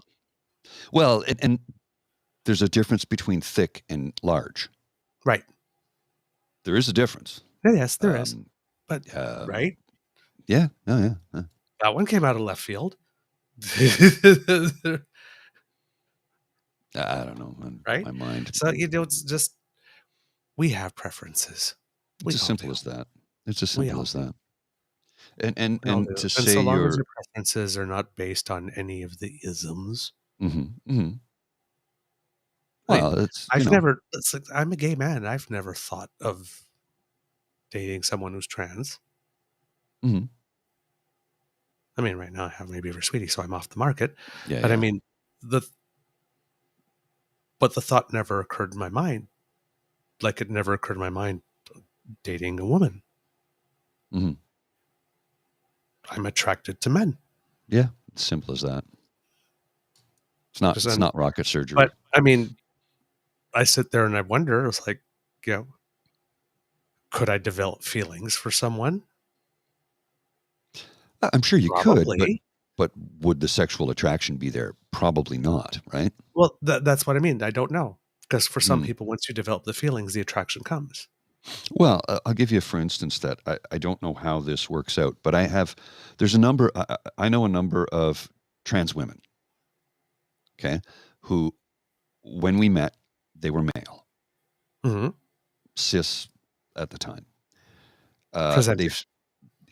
Well, and there's a difference between thick and large. Right. There is a difference. Yes, there is. But right? Yeah. Oh, yeah. That one came out of left field. I don't know. Right? My mind. So, it's just, we have preferences. It's as simple as that. It's as simple as that. And to say so long as your preferences are not based on any of the isms. Well, I'm a gay man. I've never thought of dating someone who's trans. Mm-hmm. I mean, right now I have my Beaver Sweetie, so I'm off the market. Yeah, but yeah. I mean, the thought never occurred in my mind. Like it never occurred in my mind dating a woman. Mm-hmm. I'm attracted to men. Yeah, it's simple as that. It's not rocket surgery. But I mean, I sit there and I wonder, it's like, could I develop feelings for someone? I'm sure you Probably. could, but would the sexual attraction be there? Probably not, right? Well, that's what I mean. I don't know. Because for some people, once you develop the feelings, the attraction comes. Well, I'll give you, for instance, that I don't know how this works out, but I know a number of trans women, okay, who, when we met, they were male. Mm-hmm. Cis at the time.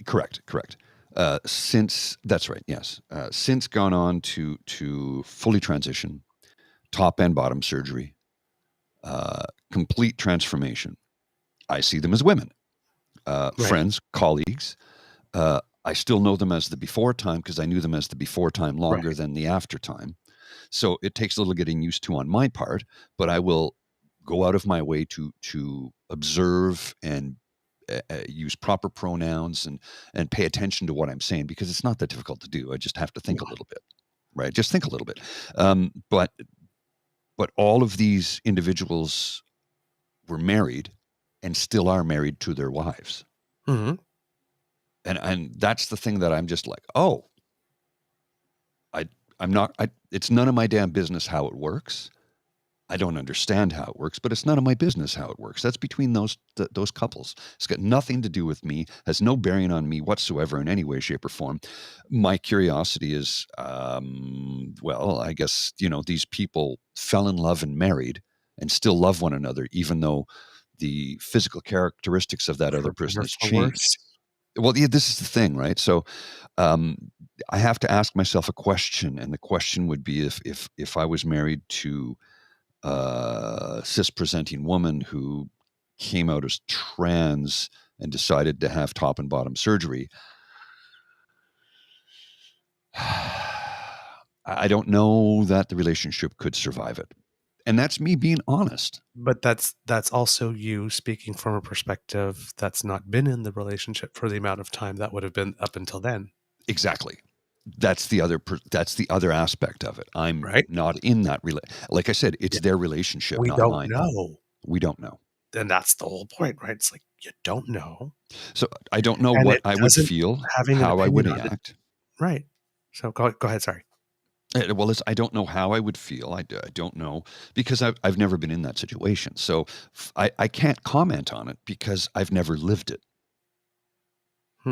Correct. Since that's right, yes. Since gone on to fully transition, top and bottom surgery, complete transformation. I see them as women, friends, colleagues. I still know them as the before time because I knew them as the before time longer than the after time. So it takes a little getting used to on my part, but I will go out of my way to observe and use proper pronouns and pay attention to what I'm saying, because it's not that difficult to do. I just have to think a little bit, right? Just think a little bit. But all of these individuals were married and still are married to their wives. Mm-hmm. And that's the thing that I'm just like, oh, it's none of my damn business how it works. I don't understand how it works, but it's none of my business how it works. That's between those couples. It's got nothing to do with me, has no bearing on me whatsoever in any way, shape, or form. My curiosity is, well, I guess, these people fell in love and married and still love one another, even though the physical characteristics of that other person has changed. Well, yeah, this is the thing, right? So I have to ask myself a question, and the question would be if I was married to cis-presenting woman who came out as trans and decided to have top and bottom surgery, I don't know that the relationship could survive it. And that's me being honest. But that's also you speaking from a perspective that's not been in the relationship for the amount of time that would have been up until then. Exactly. That's the other aspect of it. I'm not in that like I said, it's their relationship, we not don't mine. know. We don't know. And that's the whole point, right? It's like you don't know. So I don't know what I would feel, how I would react. Right. So go ahead. Sorry. Well, I don't know how I would feel. I don't know, because I've never been in that situation. So I can't comment on it because I've never lived it.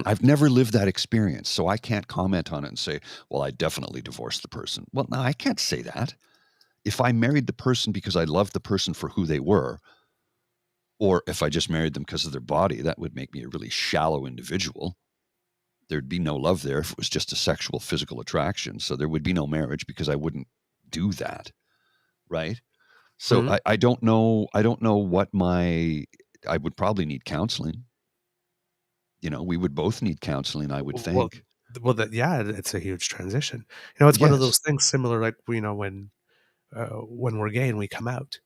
I've never lived that experience, so I can't comment on it and say, well, I definitely divorced the person. Well, no, I can't say that. If I married the person because I loved the person for who they were, or if I just married them because of their body, that would make me a really shallow individual. There'd be no love there if it was just a sexual, physical attraction. So there would be no marriage because I wouldn't do that, right? So I don't know. I don't know what I would probably need counseling. We would both need counseling, I would think. Well, it's a huge transition. It's one of those things similar, like, when we're gay and we come out,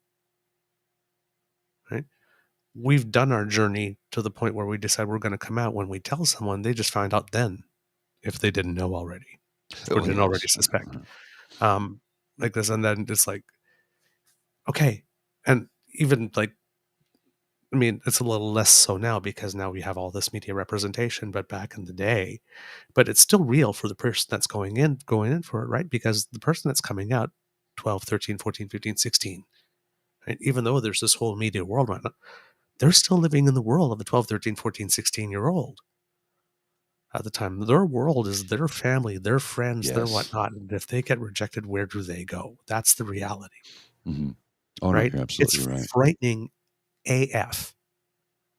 right? We've done our journey to the point where we decide we're going to come out. When we tell someone, they just find out then, if they didn't know already or didn't already suspect. Like this, and then it's like, okay. And even like I mean, it's a little less so now because now we have all this media representation, but back in the day, but it's still real for the person that's going in for it, right? Because the person that's coming out 12, 13, 14, 15, 16, right? Even though there's this whole media world right now, they're still living in the world of a 12, 13, 14, 16-year-old at the time. Their world is their family, their friends, their Yes. whatnot. And if they get rejected, where do they go? That's the reality, Mm-hmm. Oh, no, right? you're absolutely right. Frightening AF.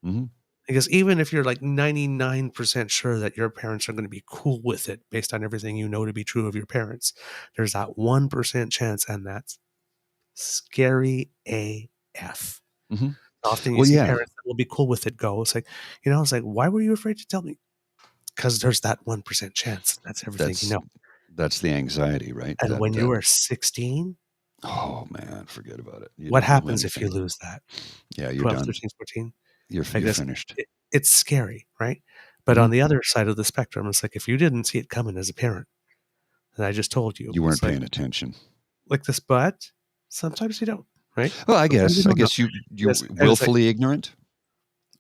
Mm-hmm. Because even if you're like 99% sure that your parents are going to be cool with it based on everything you know to be true of your parents, there's that 1% chance, and that's scary AF. Mm-hmm. Often you Well, see yeah, parents that will be cool with it go. It's like, it's like, why were you afraid to tell me? Because there's that 1% chance. That's everything you that's know. that's the anxiety, right? And That when you are 16, oh man, forget about it. You what don't know happens if you anything. lose that? Yeah, you're 12, done. 13, 14? You're Like this, finished. it's scary, right? But Mm-hmm. on the other side of the spectrum, it's like if you didn't see it coming as a parent, and I just told you, You weren't it's paying attention. like this, but sometimes you don't, right? Well, Sometimes you I don't know. guess you And it's like, willfully ignorant.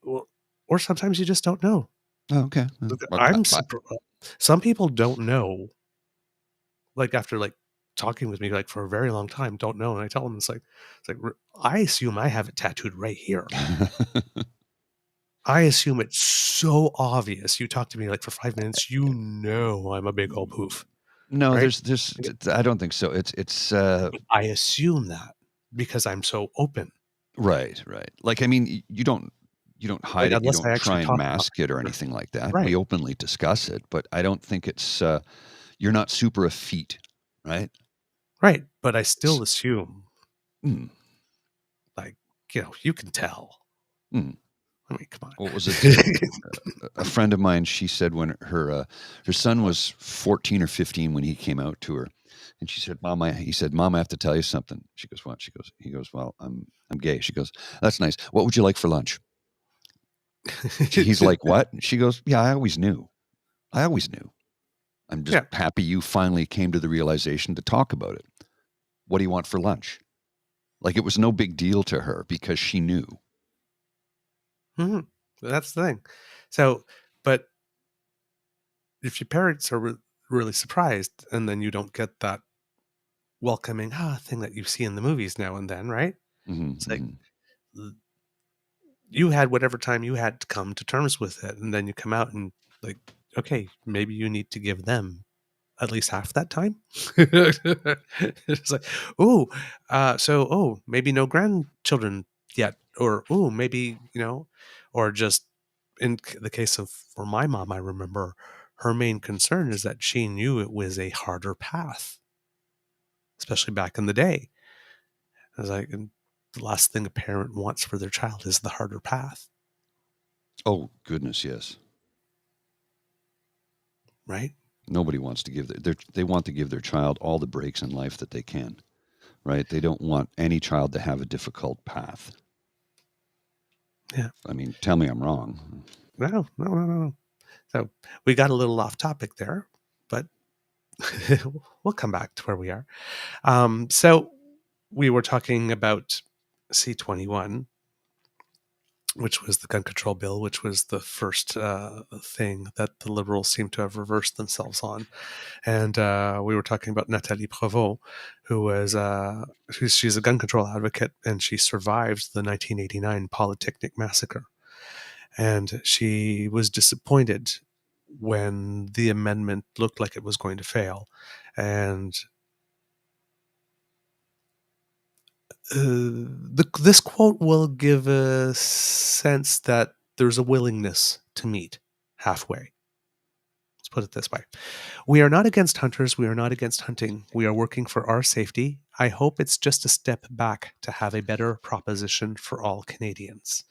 well, or sometimes you just don't know. Oh, okay. Look, some people don't know, like after like talking with me like for a very long time, don't know. And I tell them it's like, I assume I have it tattooed right here. I assume it's so obvious. You talk to me like for 5 minutes, I'm a big old poof, No, right? there's. I don't think so. It's I assume that because I'm so open, right, right. Like, I mean, you don't like hide it. You unless I don't actually try and talk about mask it or it. anything like that. We Right, openly discuss it, but I don't think it's. You're not super effete, right? right. But I S- still assume, mm, like, you can tell. mm. I mean, come What was it? on. A friend of mine, she said when her son was 14 or 15 when he came out to her, and she said, he said, Mom, I have to tell you something. She goes, what? He goes, well, I'm gay. She goes, that's nice. What would you like for lunch? He's like, what? She goes, yeah, I always knew. I always knew. I'm just Yeah. happy you finally came to the realization to talk about it. What do you want for lunch? Like it was no big deal to her because she knew. Mhm. That's the thing. So, but if your parents are really surprised and then you don't get that welcoming thing that you see in the movies now and then, right? Mm-hmm, It's like mm-hmm. you had whatever time you had to come to terms with it, and then you come out and like, okay, maybe you need to give them at least half that time. It's like, maybe no grandchildren yet, or maybe or just the case of for my mom, I remember her main concern is that she knew it was a harder path, especially back in the day. I was like, and the last thing a parent wants for their child is the harder path, Oh, goodness, yes. right? Nobody wants to give they want to give their child all the breaks in life that they can, right? They don't want any child to have a difficult path. Yeah. I mean, tell me I'm wrong. No. So we got a little off topic there, but we'll come back to where we are. So we were talking about C-21, which was the gun control bill, which was the first thing that the Liberals seem to have reversed themselves on. And we were talking about Nathalie Provost, who was she's a gun control advocate, and she survived the 1989 Polytechnic massacre. And she was disappointed when the amendment looked like it was going to fail. And this quote will give a sense that there's a willingness to meet halfway. Let's put it this way. We are not against hunters. We are not against hunting. We are working for our safety. I hope it's just a step back to have a better proposition for all Canadians.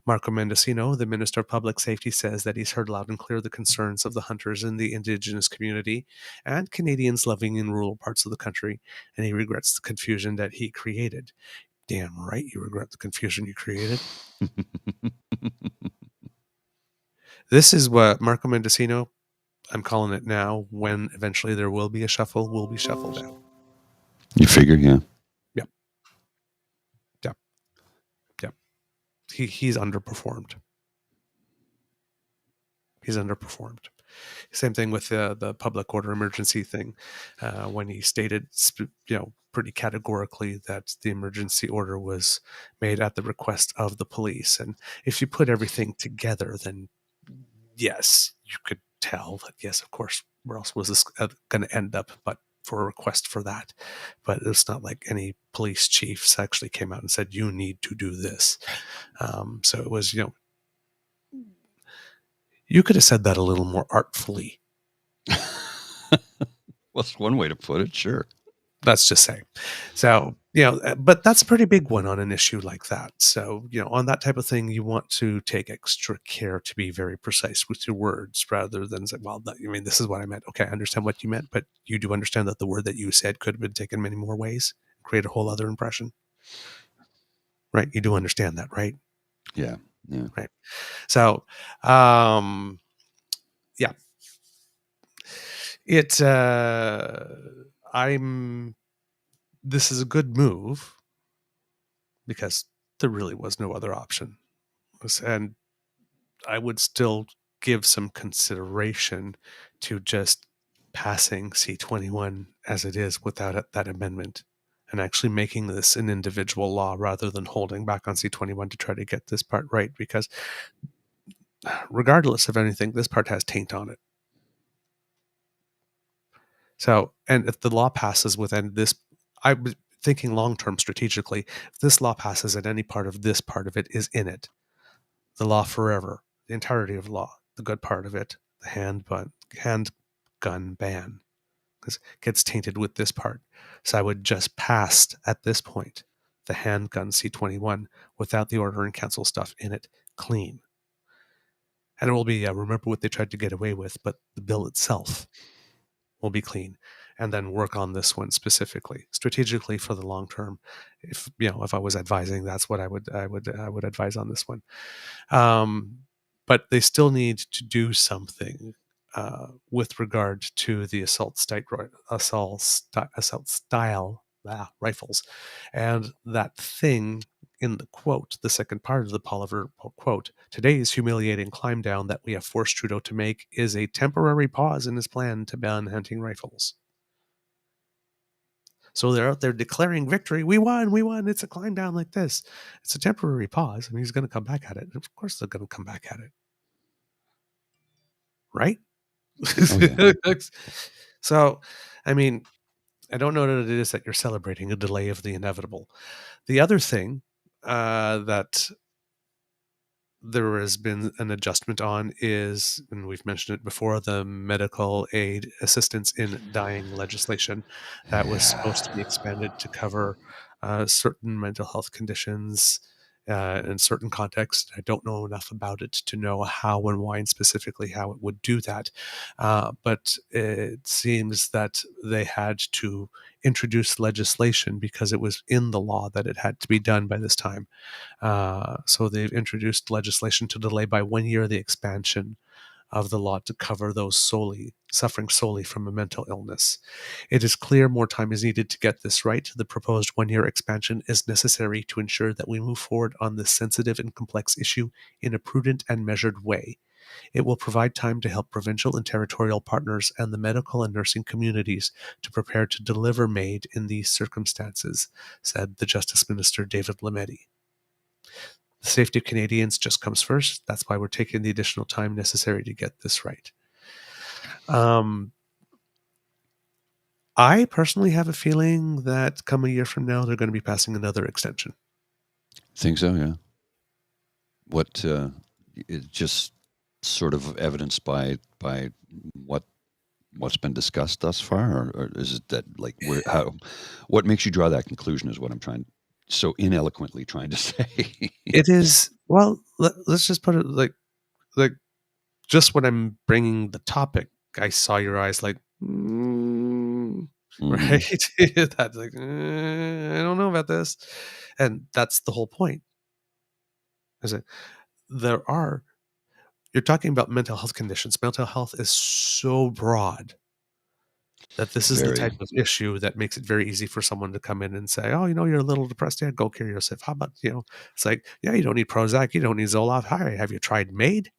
Marco Mendocino, the Minister of Public Safety, says that he's heard loud and clear the concerns of the hunters in the Indigenous community and Canadians living in rural parts of the country, and he regrets the confusion that he created. Damn right you regret the confusion you created. This is what Marco Mendocino, I'm calling it now, when eventually there will be a shuffle, will be shuffled out. You figure, yeah. Yep. he's underperformed. He's underperformed. Same thing with the public order emergency thing, when he stated, pretty categorically that the emergency order was made at the request of the police. And if you put everything together, then yes, you could tell that, yes, of course, where else was this going to end up but for a request for that? But it's not like any police chiefs actually came out and said, you need to do this. So it was, you could have said that a little more artfully. Well, that's one way to put it, sure. Let's just say. So, but that's a pretty big one on an issue like that. So, on that type of thing, you want to take extra care to be very precise with your words rather than say, well, this is what I meant. Okay, I understand what you meant, but you do understand that the word that you said could have been taken many more ways, create a whole other impression. Right? You do understand that, right? Yeah. Right. So, yeah. This is a good move because there really was no other option. And I would still give some consideration to just passing C-21 as it is without that amendment and actually making this an individual law rather than holding back on C-21 to try to get this part right, because regardless of anything, this part has taint on it. So, and if the law passes within this, I was thinking long-term strategically, if this law passes and any part of this part of it is in it, the law forever, the entirety of law, the good part of it, the handgun ban, because it gets tainted with this part. So I would just pass at this point the handgun C-21 without the order and council stuff in it, clean. And it will be, remember what they tried to get away with, but the bill itself will be clean, and then work on this one specifically, strategically for the long term. If I was advising, that's what I would advise on this one. But they still need to do something with regard to the assault style rifles, and that thing in the quote, the second part of the Poliver quote, today's humiliating climb down that we have forced Trudeau to make is a temporary pause in his plan to ban hunting rifles. So they're out there declaring victory. We won. It's a climb down like this. It's a temporary pause, and he's going to come back at it. And of course they're going to come back at it. Right? Oh, yeah. So, I don't know what it is that you're celebrating, a delay of the inevitable. The other thing that there has been an adjustment on is, and we've mentioned it before, the medical aid assistance in dying legislation that was supposed to be expanded to cover certain mental health conditions in certain contexts. I don't know enough about it to know how and why and specifically how it would do that. But it seems that they had to introduce legislation because it was in the law that it had to be done by this time. So they've introduced legislation to delay by 1 year the expansion of the law to cover those suffering solely from a mental illness. It is clear more time is needed to get this right. The proposed 1 year expansion is necessary to ensure that we move forward on this sensitive and complex issue in a prudent and measured way. It will provide time to help provincial and territorial partners and the medical and nursing communities to prepare to deliver MAID in these circumstances, said the Justice Minister David Lametti. The safety of Canadians just comes first. That's why we're taking the additional time necessary to get this right. I personally have a feeling that come a year from now, they're going to be passing another extension. Think so, yeah. What it's just sort of evidenced by what's been discussed thus far, or is it that what makes you draw that conclusion is what I'm so ineloquently trying to say. It is, well, let's just put it like just when I'm bringing the topic, I saw your eyes like, right? That's like, I don't know about this. And that's the whole point. Is it, you're talking about mental health conditions. Mental health is so broad. That this is the Very. type of issue that makes it very easy for someone to come in and say, "Oh, you're a little depressed. Yeah, go cure yourself. How about, it's like, yeah, you don't need Prozac. You don't need Zoloft. Hi, have you tried MAID?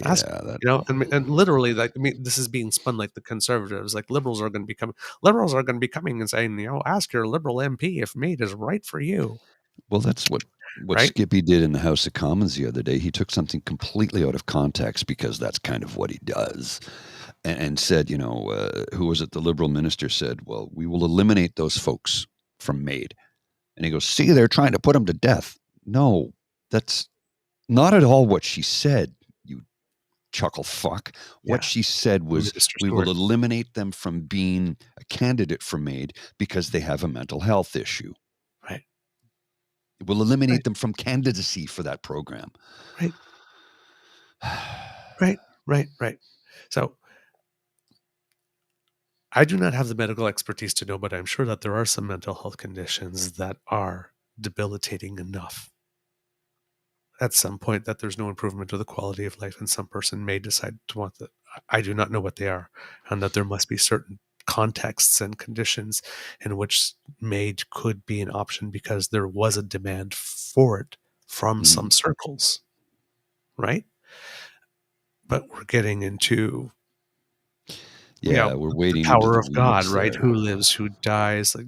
Ask, Yeah, that and literally, like, I mean, this is being spun like the conservatives, like liberals are going to be coming and saying, ask your liberal MP if MAID is right for you, well, that's what right? Skippy did in the House of Commons the other day. He took something completely out of context because that's kind of what he does, and said, who was it? The Liberal minister said, "Well, we will eliminate those folks from MAID," and he goes, "See, they're trying to put them to death." No, that's not at all what she said. You chuckle fuck. What Yeah, she said was, Minister "We will Stewart, eliminate them from being a candidate for MAID because they have a mental health issue. right, We'll right, eliminate them from candidacy for that program." right, right, right, right. So I do not have the medical expertise to know, but I'm sure that there are some mental health conditions that are debilitating enough at some point that there's no improvement to the quality of life, and some person may decide to want that. I do not know what they are, and that there must be certain contexts and conditions in which MAID could be an option because there was a demand for it from some Mhm. circles, right? But we're getting into Yeah, we're the wading into power the of God, weeds right? there. Who lives, who dies. Like,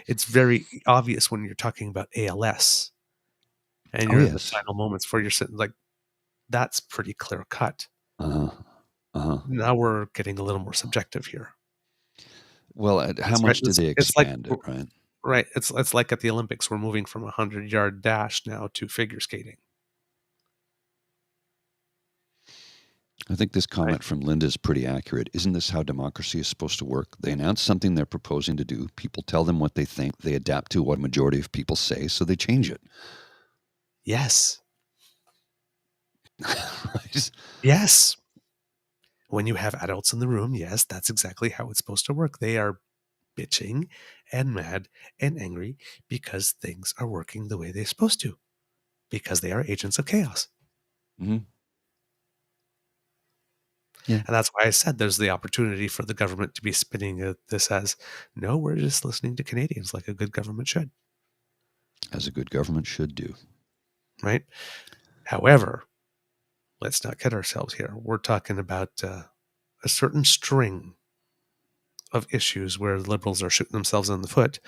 it's very obvious when you're talking about ALS and Oh, you're in the yes. final moments for you're sitting like, that's pretty clear cut. Uh-huh. Uh-huh. Now we're getting a little more subjective here. Well, how It's right. much do they It's like expand it, right? right. It's like at the Olympics, we're moving from 100-yard dash now to figure skating. I think this Right? comment from Linda is pretty accurate. Isn't this how democracy is supposed to work? They announce something they're proposing to do. People tell them what they think. They adapt to what a majority of people say, so they change it. Yes. Right? Yes. When you have adults in the room, yes, that's exactly how it's supposed to work. They are bitching and mad and angry because things are working the way they're supposed to, because they are agents of chaos. Mhm. Yeah, And that's why I said there's the opportunity for the government to be spinning this as, no, we're just listening to Canadians like a good government should, as a good government should do. right? However, let's not kid ourselves here. We're talking about a certain string of issues where liberals are shooting themselves in the foot.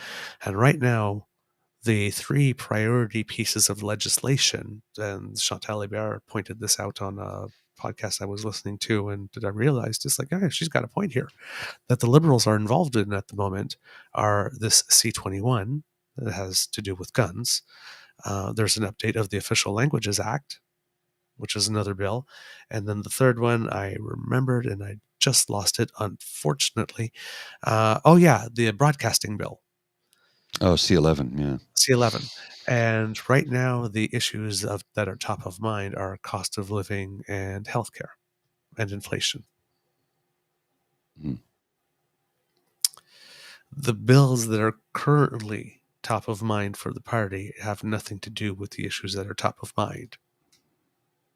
And right now, the three priority pieces of legislation, and Chantal Hébert pointed this out on a podcast I was listening to, and I realized just like, oh, she's got a point here, that the liberals are involved in at the moment are this C-21 that has to do with guns. There's an update of the Official Languages Act, which is another bill. And then the third one I remembered and I just lost it, unfortunately. Oh, yeah, the broadcasting bill. Oh, C11, yeah. C11. And right now, the issues that are top of mind are cost of living and healthcare and inflation. Mhm. The bills that are currently top of mind for the party have nothing to do with the issues that are top of mind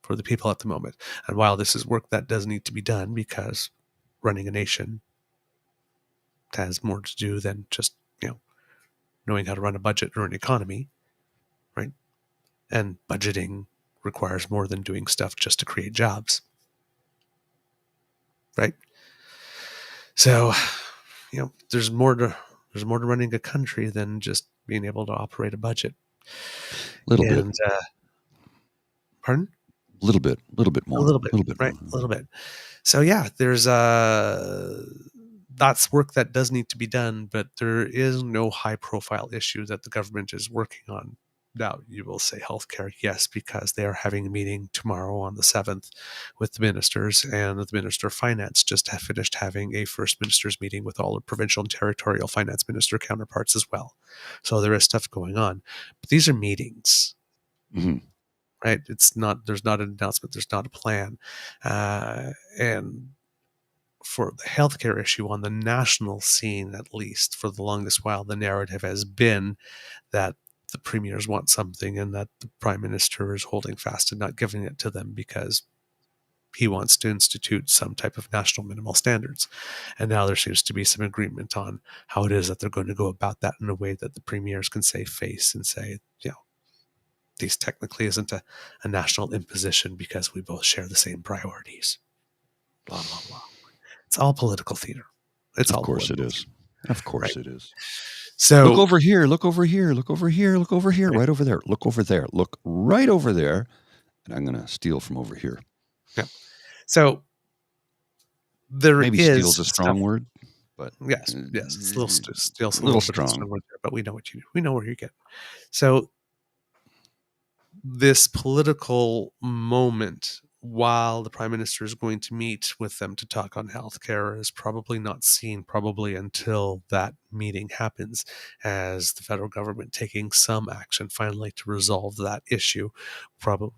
for the people at the moment. And while this is work that does need to be done, because running a nation has more to do than just, knowing how to run a budget or an economy, right? And budgeting requires more than doing stuff just to create jobs, right? So, there's more to running a country than just being able to operate a budget. Little bit, And pardon? little bit A more, little bit, little bit right? more. A little bit. So yeah, there's that's work that does need to be done, but there is no high profile issue that the government is working on. Now, you will say healthcare, yes, because they are having a meeting tomorrow on the 7th with the ministers, and the Minister of Finance just finished having a first ministers meeting with all the provincial and territorial finance minister counterparts as well. So there is stuff going on, but these are meetings, Mhm. right? There's not an announcement, there's not a plan. And for the healthcare issue on the national scene, at least for the longest while, the narrative has been that the premiers want something and that the prime minister is holding fast and not giving it to them because he wants to institute some type of national minimal standards. And now there seems to be some agreement on how it is that they're going to go about that in a way that the premiers can save face and say, these technically isn't a national imposition because we both share the same priorities. Blah, blah, blah. It's all political theater. It's all Of course it political is. Of course Right. it is. So Look over here, look over here, look over here, look over here, Right. right over there, look over there, look right over there. And I'm going to steal from over here. So there Maybe is steal's a stuff- strong word, but Yes, it's a little steel's a little bit of a strong. word there, but we know what you do. We know where you get. So this political moment, while the prime minister is going to meet with them to talk on healthcare, is probably not seen until that meeting happens, as the federal government taking some action finally to resolve that issue,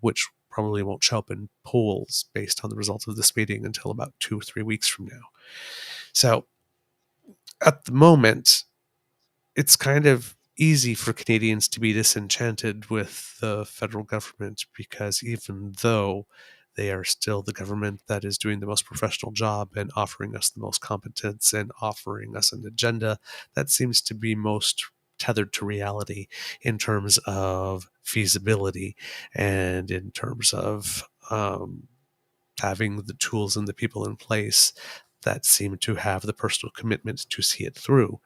which probably won't show up in polls based on the results of this meeting until about 2 or 3 weeks from now. So at the moment, it's kind of easy for Canadians to be disenchanted with the federal government, because even though they are still the government that is doing the most professional job and offering us the most competence and offering us an agenda that seems to be most tethered to reality in terms of feasibility and in terms of having the tools and the people in place that seem to have the personal commitment to see it through.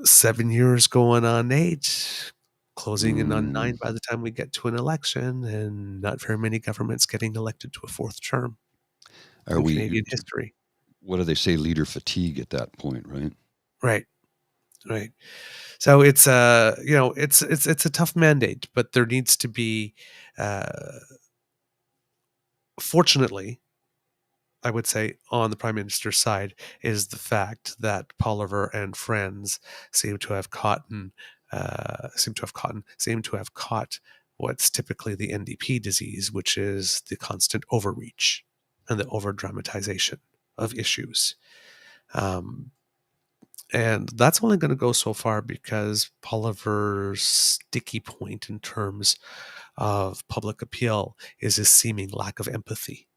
7 years going on 8, closing in on 9 by the time we get to an election, and not very many governments getting elected to a 4th term in Canadian history. What do they say? Leader fatigue at that point, right? Right. So it's it's a tough mandate, but there needs to be, fortunately, I would say, on the prime minister's side, is the fact that Polliver and friends seem to have caught what's typically the NDP disease, which is the constant overreach and the over dramatization of issues. And that's only going to go so far, because Polliver's sticky point in terms of public appeal is his seeming lack of empathy.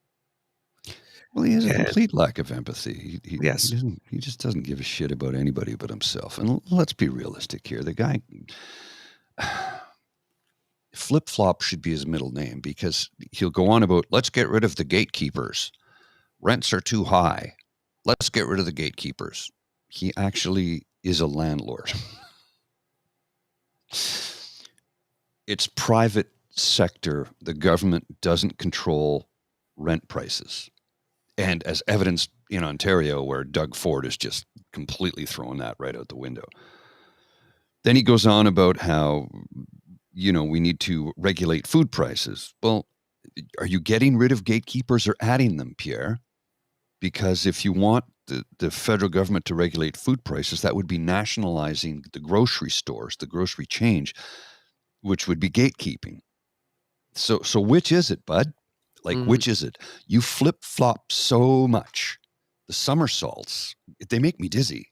Well, he has a complete lack of empathy. Yes. He just doesn't give a shit about anybody but himself. And let's be realistic here. The guy, Flip Flop should be his middle name, because he'll go on about, let's get rid of the gatekeepers. Rents are too high. Let's get rid of the gatekeepers. He actually is a landlord. It's private sector. The government doesn't control rent prices. And as evidenced in Ontario, where Doug Ford is just completely throwing that right out the window. Then he goes on about how, we need to regulate food prices. Well, are you getting rid of gatekeepers or adding them, Pierre? Because if you want the federal government to regulate food prices, that would be nationalizing the grocery stores, the grocery change, which would be gatekeeping. So which is it, bud? Which is it? You flip-flop so much. The somersaults, they make me dizzy.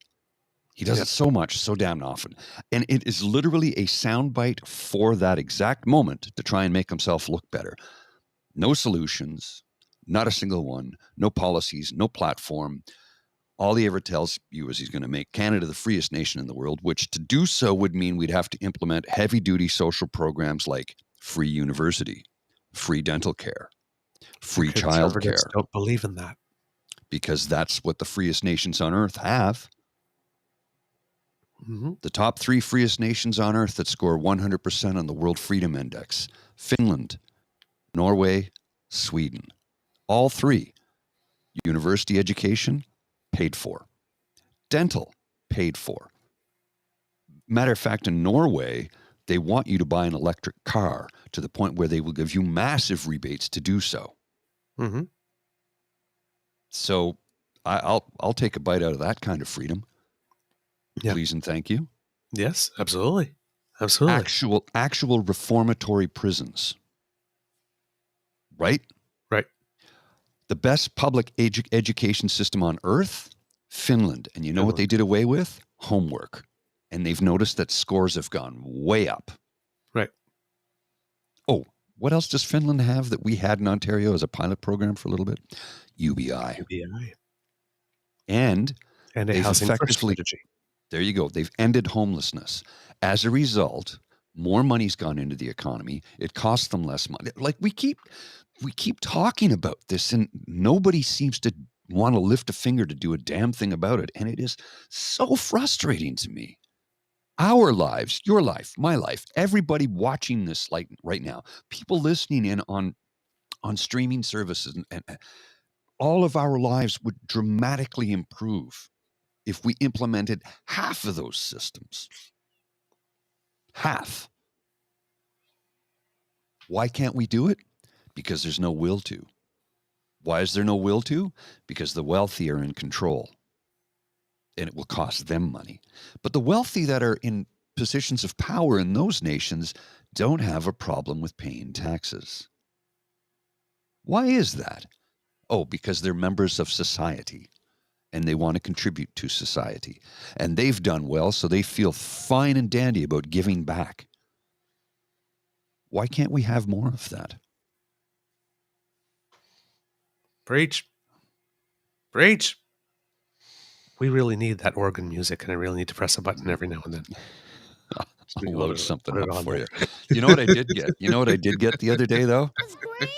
He does it so much, so damn often. And it is literally a soundbite for that exact moment to try and make himself look better. No solutions, not a single one, no policies, no platform. All he ever tells you is he's going to make Canada the freest nation in the world, which to do so would mean we'd have to implement heavy-duty social programs like free university, free dental care, free child care. Don't believe in that. Because that's what the freest nations on earth have. Mm-hmm. The top 3 freest nations on earth that score 100% on the World Freedom Index: Finland, Norway, Sweden. All 3. University education, paid for. Dental, paid for. Matter of fact, in Norway, they want you to buy an electric car to the point where they will give you massive rebates to do so. Mm-hmm. So I'll take a bite out of that kind of freedom. Yeah. Please and thank you. Yes, absolutely. Actual reformatory prisons. Right? Right. The best public education system on earth, Finland. And you know what they did away with? Homework. And they've noticed that scores have gone way up. Right. Oh, what else does Finland have that we had in Ontario as a pilot program for a little bit? UBI. UBI. And And a they've housing first effectively, strategy. there you go, they've ended homelessness. As a result, more money's gone into the economy. It costs them less money. Like we keep talking about this, and nobody seems to want to lift a finger to do a damn thing about it. And it is so frustrating to me. Our lives, your life, my life, everybody watching this like right now, people listening in on streaming services, and all of our lives would dramatically improve if we implemented half of those systems. Half. Why can't we do it? Because there's no will to. Why is there no will to? Because the wealthy are in control, and it will cost them money. But the wealthy that are in positions of power in those nations don't have a problem with paying taxes. Why is that? Oh, because they're members of society and they want to contribute to society. And they've done well, so they feel fine and dandy about giving back. Why can't we have more of that? Preach. Preach. We really need that organ music, and I really need to press a button every now and then. I'll load something Put it up on for there. you. You know what I did get? You know what I did get the other day, though? That's great.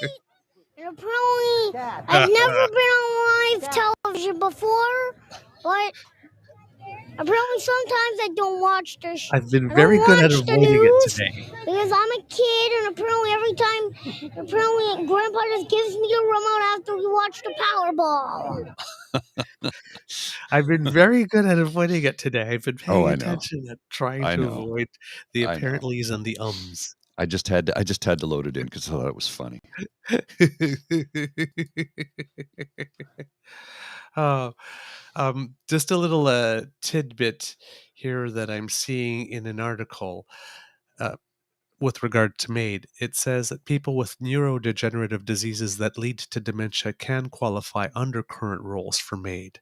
And apparently, I've never been on live television before, but apparently sometimes I don't watch the I've been I very don't good at watch the avoiding it news today. because I'm a kid, and apparently Grandpa just gives me the remote after we watch the Powerball. I've been very good at avoiding it today. I've been paying I know. attention and trying I to know. avoid the I know. apparentlys and the ums. I just had to load it in because I thought it was funny. Oh, just a little tidbit here that I'm seeing in an article with regard to MAID. It says that people with neurodegenerative diseases that lead to dementia can qualify under current rules for MAID.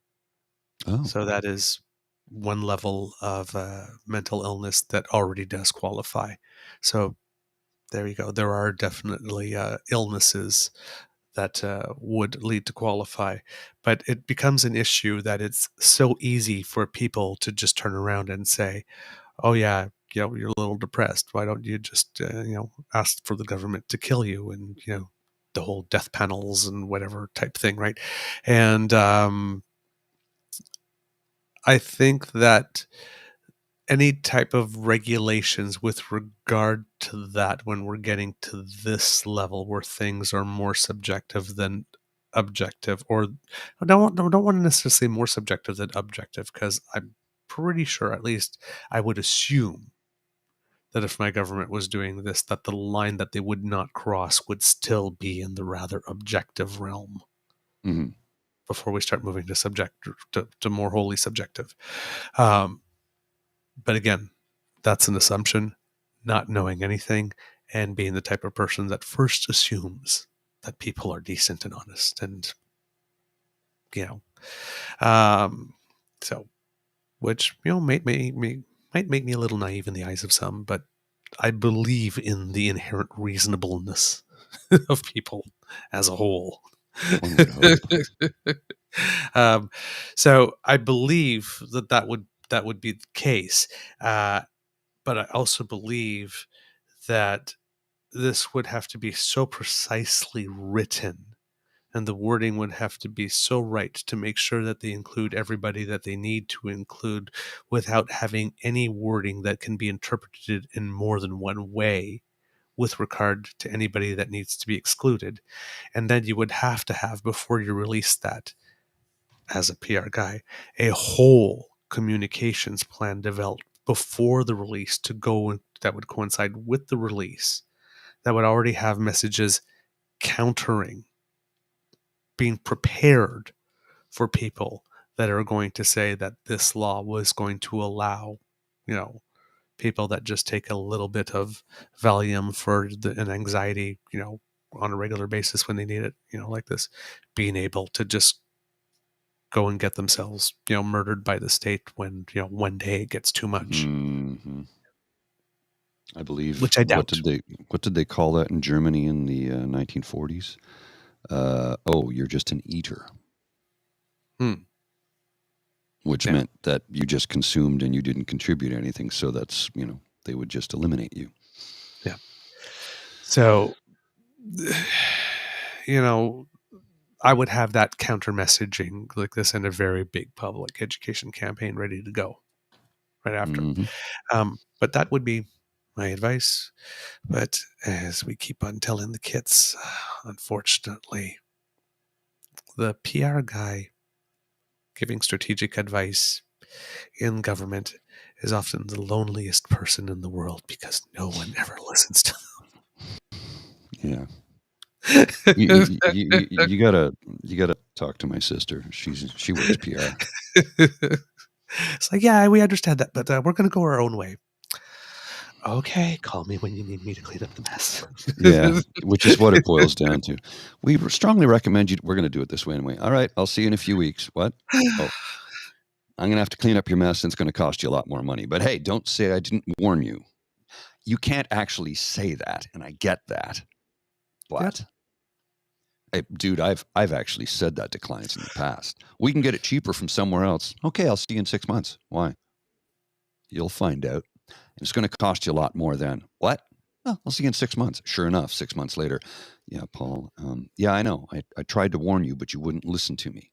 Oh, So that is one level of mental illness that already does qualify. So there you go. There are definitely illnesses that would lead to qualify, but it becomes an issue that it's so easy for people to just turn around and say, "Oh yeah, you're a little depressed. Why don't you just ask for the government to kill you?" And the whole death panels and whatever type thing, right? And I think that any type of regulations with regard to that, when we're getting to this level where things are more subjective than objective, or I don't want to necessarily say more subjective than objective, because I'm pretty sure, at least I would assume, that if my government was doing this, that the line that they would not cross would still be in the rather objective realm mm-hmm. before we start moving to more wholly subjective. But again, that's an assumption, not knowing anything, and being the type of person that first assumes that people are decent and honest, and so, which might make me a little naive in the eyes of some, but I believe in the inherent reasonableness of people as a whole. One would hope. So I believe that would be the case. But I also believe that this would have to be so precisely written, and the wording would have to be so right to make sure that they include everybody that they need to include, without having any wording that can be interpreted in more than one way with regard to anybody that needs to be excluded. And then you would have to have, before you release that, as a PR guy, a whole communications plan developed before the release to go that would coincide with the release, that would already have messages countering, being prepared for people that are going to say that this law was going to allow, people that just take a little bit of Valium for an anxiety, on a regular basis when they need it, like this, being able to just go and get themselves, murdered by the state when, one day it gets too much. Mm-hmm. I believe. which I doubt. What did they call that in Germany in the 1940s? You're just an eater. Which Yeah. meant that you just consumed and you didn't contribute anything. So that's, they would just eliminate you. Yeah. So, I would have that counter messaging like this in a very big public education campaign ready to go right after. Mm-hmm. But that would be my advice. But as we keep on telling the kids, unfortunately, the PR guy giving strategic advice in government is often the loneliest person in the world because no one ever listens to Yeah. them. You gotta talk to my sister. She works PR. It's like, yeah, we understand that, but we're going to go our own way. Okay, call me when you need me to clean up the mess. Yeah, which is what it boils down to. We strongly recommend you. We're going to do it this way anyway. All right, I'll see you in a few weeks. What? Oh, I'm going to have to clean up your mess, and it's going to cost you a lot more money. But hey, don't say I didn't warn you. You can't actually say that, and I get that. But, hey, dude, I've actually said that to clients in the past. We can get it cheaper from somewhere else. Okay, I'll see you in 6 months. Why? You'll find out. And it's going to cost you a lot more then. What? Oh, I'll see you in 6 months. Sure enough, 6 months later. Yeah, Paul. Yeah, I know. I tried to warn you, but you wouldn't listen to me.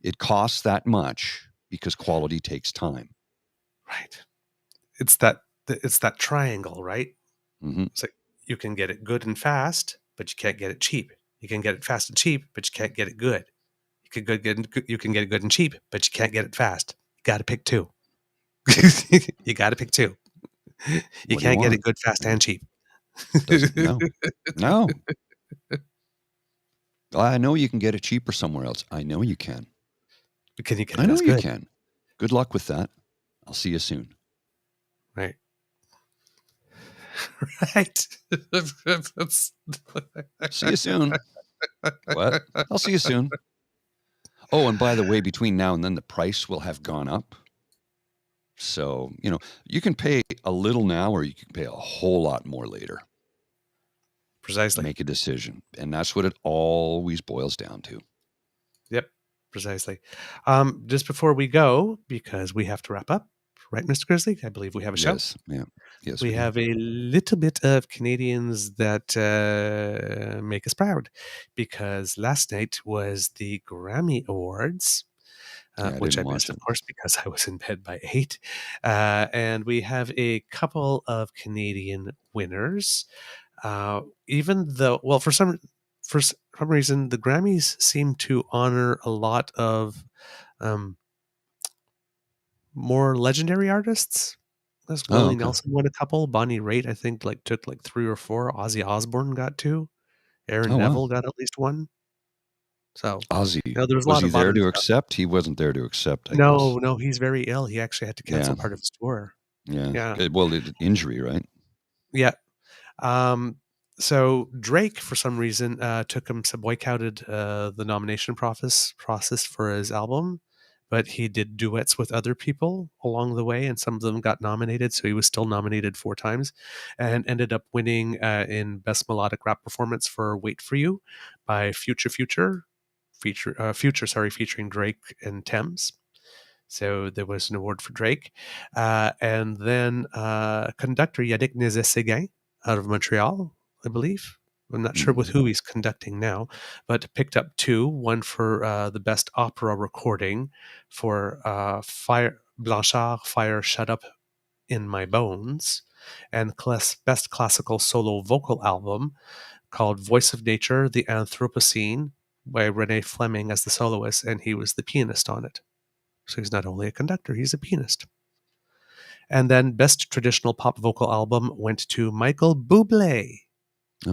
It costs that much because quality takes time. Right. It's that triangle, right? Mm-hmm. It's like you can get it good and fast, but you can't get it cheap. You can get it fast and cheap, but you can't get it good. You can get it good and cheap, but you can't get it fast. You got to pick two. You got to pick two. You can't get it good, fast, and cheap. No. I know you can get it cheaper somewhere else. I know you can. But can you get it I know as you good? can. Good luck with that. I'll see you soon. Right. Right. See you soon. What? I'll see you soon. Oh, and by the way, between now and then, the price will have gone up. So, you can pay a little now or you can pay a whole lot more later. Precisely. Make a decision. And that's what it always boils down to. Yep, precisely. Just before we go, because we have to wrap up, right, Mr. Grizzly? I believe we have a show. Yes, yeah. Yes, we have a little bit of Canadians that make us proud, because last night was the Grammy Awards, which I missed, of course, because I was in bed by 8. And we have a couple of Canadian winners. Even though, well, for some reason, the Grammys seem to honor a lot of more legendary artists. Willie Nelson won a couple. Bonnie Raitt, I think, took 3 or 4. Ozzy Osbourne got 2. Aaron Neville got at least 1. So Ozzy, there was a lot he of there to stuff. accept? He wasn't there to accept. I No, guess. he's very ill. He actually had to cancel part of his tour. Yeah. Well, injury, right? Yeah. So Drake, for some reason, boycotted the nomination process for his album, but he did duets with other people along the way, and some of them got nominated. So he was still nominated 4 times, and ended up winning in Best Melodic Rap Performance for "Wait for You" by Future, featuring Drake and Thames. So there was an award for Drake, and then conductor Yannick Nézet-Séguin out of Montreal, I believe. I'm not sure with who he's conducting now, but picked up 2. One for the best opera recording for Blanchard, Fire Shut Up in My Bones, and best classical solo vocal album called Voice of Nature, The Anthropocene by Renee Fleming as the soloist, and he was the pianist on it. So he's not only a conductor, he's a pianist. And then Best Traditional Pop Vocal Album went to Michael Bublé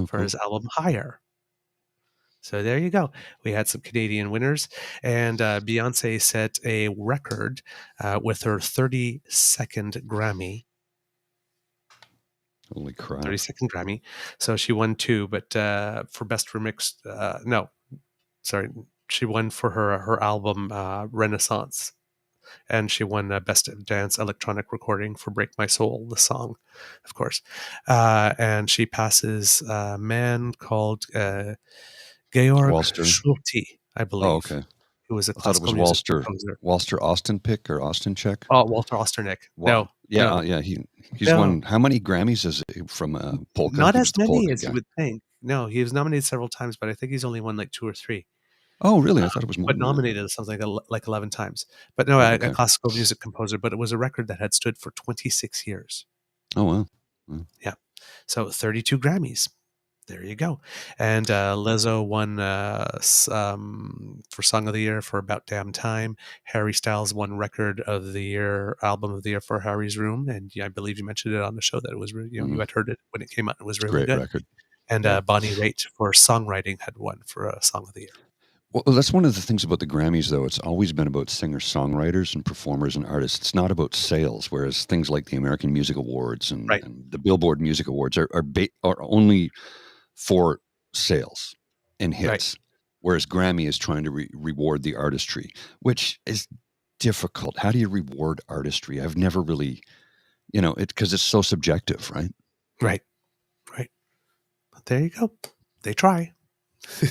for his album Higher. So there you go. We had some Canadian winners, and Beyonce set a record with her 32nd Grammy. Holy crap. 32nd Grammy. So she won 2, but for Best Remix, she won for her album Renaissance. and she won Best Dance Electronic Recording for "Break My Soul," the song, of course. And she passes a man called Georg Walster. Schulte, I Oh, believe, okay. who was a I thought it classical was music Walster. composer. Walster Ostenpick or Ostencheck. Oh, Walter Osternick. No, Yeah, no, yeah. He's no. won how many Grammys is it from polka? Not He was as the many polka as you guy. would think. No, he was nominated several times, but I think he's only won like 2 or 3. Oh, really? I thought it was more But than that. nominated something like 11 times. But no, Oh, a okay. classical music composer, but it was a record that had stood for 26 years. Oh, wow. Wow. Yeah. So 32 Grammys. There you go. And Lizzo won for Song of the Year for About Damn Time. Harry Styles won Record of the Year, Album of the Year for Harry's Room. And I believe you mentioned it on the show that it was, you had heard it when it came out. It was It's a really great good. record. And Yeah. Bonnie Raitt for songwriting had won for a Song of the Year. Well, that's one of the things about the Grammys, though. It's always been about singer-songwriters and performers and artists. It's not about sales, whereas things like the American Music Awards and, Right. and the Billboard Music Awards are only for sales and Right. hits, whereas Grammy is trying to reward the artistry, which is difficult. How do you reward artistry? I've never really, because it's so subjective, right? Right. Right. But there you go. They try.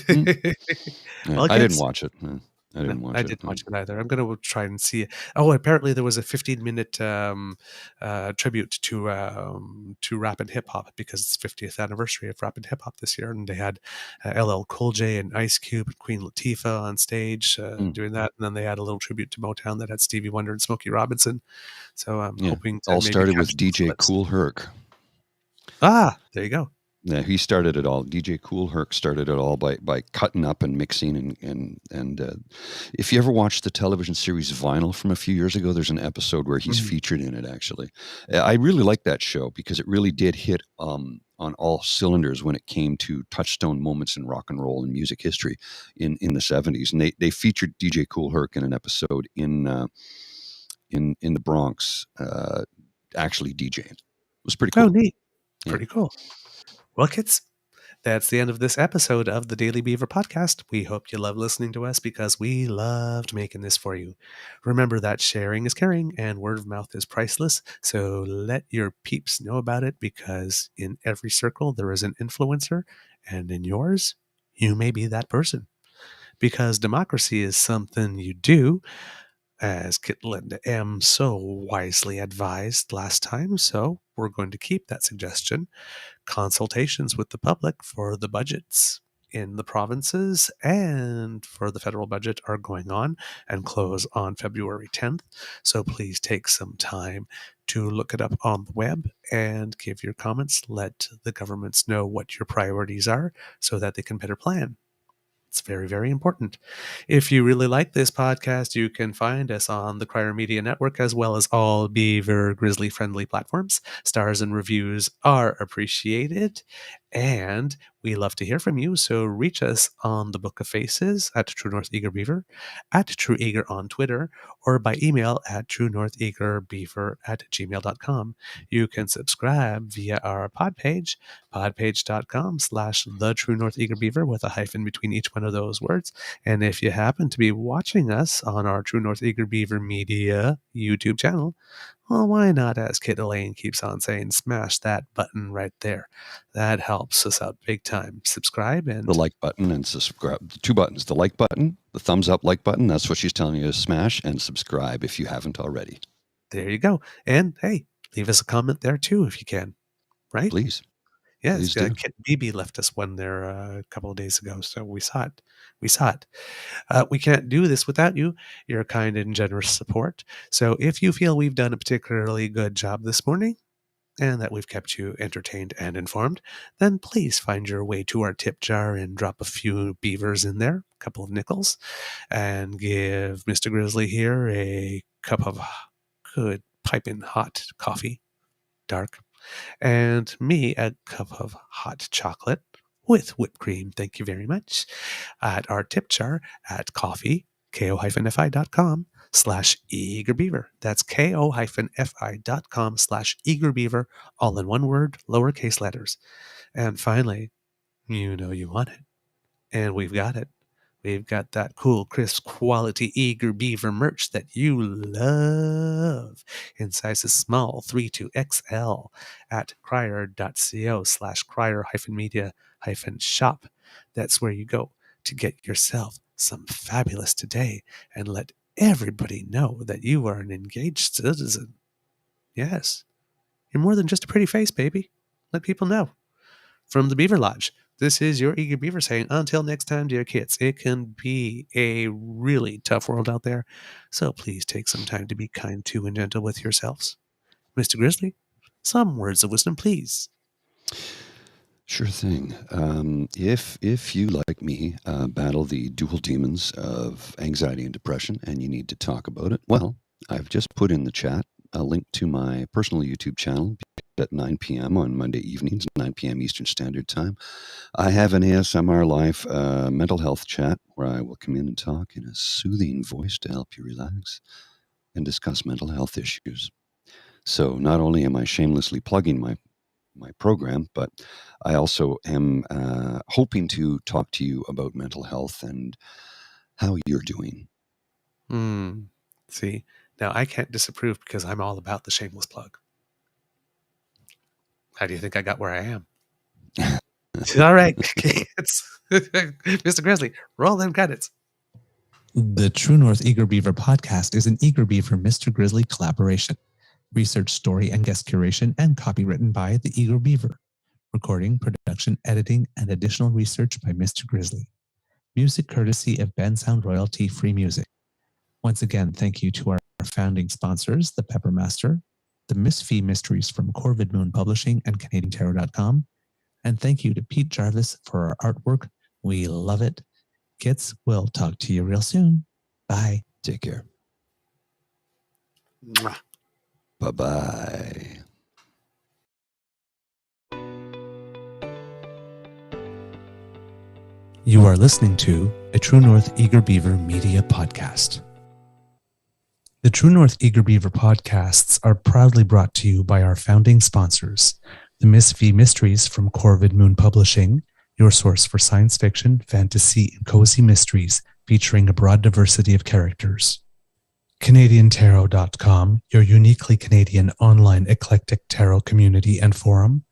Yeah, Well, I didn't kids, watch it. No, I didn't watch I it. didn't watch it either. I'm going to try and see it. Oh, apparently there was a 15-minute tribute to rap and hip hop because it's 50th anniversary of rap and hip hop this year, and they had LL Cool J and Ice Cube and Queen Latifah on stage doing that, and then they had a little tribute to Motown that had Stevie Wonder and Smokey Robinson. So I'm Yeah, hoping to all maybe started catch with those DJ clips. Kool Herc. Ah, there you go. Yeah, he started it all. DJ Kool Herc started it all by cutting up and mixing and if you ever watched the television series Vinyl from a few years ago, there's an episode where he's featured in it. Actually, I really like that show because it really did hit on all cylinders when it came to touchstone moments in rock and roll and music history in the 70s. And they featured DJ Kool Herc in an episode in the Bronx, actually DJing. It was pretty cool. Oh, neat. Yeah. Pretty cool. Well, kids, that's the end of this episode of the Daily Beaver podcast. We hope you love listening to us because we loved making this for you. Remember that sharing is caring and word of mouth is priceless. So let your peeps know about it because in every circle there is an influencer, and in yours, you may be that person. Because democracy is something you do, as Kit Linda M so wisely advised last time. So we're going to keep that suggestion. Consultations with the public for the budgets in the provinces and for the federal budget are going on and close on February 10th. So please take some time to look it up on the web and give your comments. Let the governments know what your priorities are so that they can better plan. It's very, very important. If you really like this podcast, you can find us on the Crier Media Network as well as all Beaver Grizzly friendly platforms. Stars and reviews are appreciated, and we love to hear from you. So reach us on the Book of Faces at True North Eager Beaver, at True Eager on Twitter, or by email at truenortheagerbeaver@gmail.com. You can subscribe via our pod page, podpage.com/the True North Eager Beaver with a hyphen between each one of those words. And if you happen to be watching us on our True North Eager Beaver Media YouTube channel, well, why not, as Kit Elaine keeps on saying, smash that button right there. That helps us out big time. Subscribe and the like button and subscribe. The 2 buttons, the like button, the thumbs up like button. That's what she's telling you to smash, and subscribe if you haven't already. there you go. And hey, leave us a comment there too if you can. Right? Please. Yeah, Please do. Kit BB left us one there a couple of days ago, so we saw it. We saw it. We can't do this without you, your kind and generous support. So if you feel we've done a particularly good job this morning and that we've kept you entertained and informed, then please find your way to our tip jar and drop a few beavers in there, a couple of nickels, and give Mr. Grizzly here a cup of good piping hot coffee, dark, and me a cup of hot chocolate with whipped cream. Thank you very much. At our tip jar at coffee, ko-fi.com/eagerbeaver. That's ko-fi.com/eagerbeaver, all in one word, lowercase letters. And finally, you know you want it, and we've got it. We've got that cool, crisp, quality Eager Beaver merch that you love in sizes small 3 to XL at crier.co/crier-media-shop. That's where you go to get yourself some fabulous today and let everybody know that you are an engaged citizen. Yes, you're more than just a pretty face, baby. Let people know. From the Beaver Lodge, this is your Eager Beaver saying, until next time, dear kids, it can be a really tough world out there, so please take some time to be kind to and gentle with yourselves. Mr. Grizzly, some words of wisdom, please. Sure thing. If you, like me, battle the dual demons of anxiety and depression and you need to talk about it, well, I've just put in the chat a link to my personal YouTube channel at 9 p.m. on Monday evenings, 9 p.m. Eastern Standard Time. I have an ASMR live mental health chat where I will come in and talk in a soothing voice to help you relax and discuss mental health issues. So not only am I shamelessly plugging my program, but I also am hoping to talk to you about mental health and how you're doing. See, now I can't disapprove because I'm all about the shameless plug. How do you think I got where I am? All right, it's Mr. Grizzly, roll them credits. The True North Eager Beaver podcast is an Eager Beaver Mr. Grizzly collaboration. Research, story, and guest curation and copy written by the Eager Beaver. Recording, production, editing, and additional research by Mr. Grizzly. Music courtesy of Ben Sound Royalty Free Music. Once again, thank you to our founding sponsors, the Peppermaster, the Miss Fee Mysteries from Corvid Moon Publishing and CanadianTarot.com. And thank you to Pete Jarvis for our artwork. We love it. Kids, we'll talk to you real soon. Bye. Take care. Mwah. Bye-bye. You are listening to a True North Eager Beaver Media Podcast. The True North Eager Beaver podcasts are proudly brought to you by our founding sponsors, the Miss V Mysteries from Corvid Moon Publishing, your source for science fiction, fantasy, and cozy mysteries featuring a broad diversity of characters. CanadianTarot.com, your uniquely Canadian online eclectic tarot community and forum.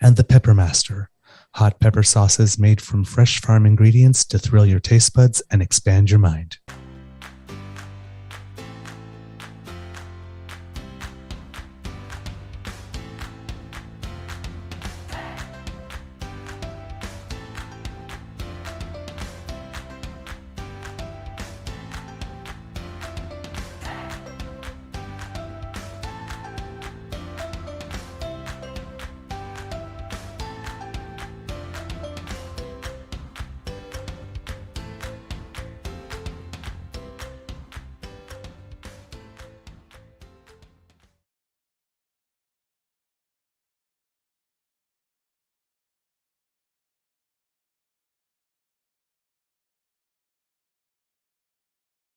And the Peppermaster, hot pepper sauces made from fresh farm ingredients to thrill your taste buds and expand your mind.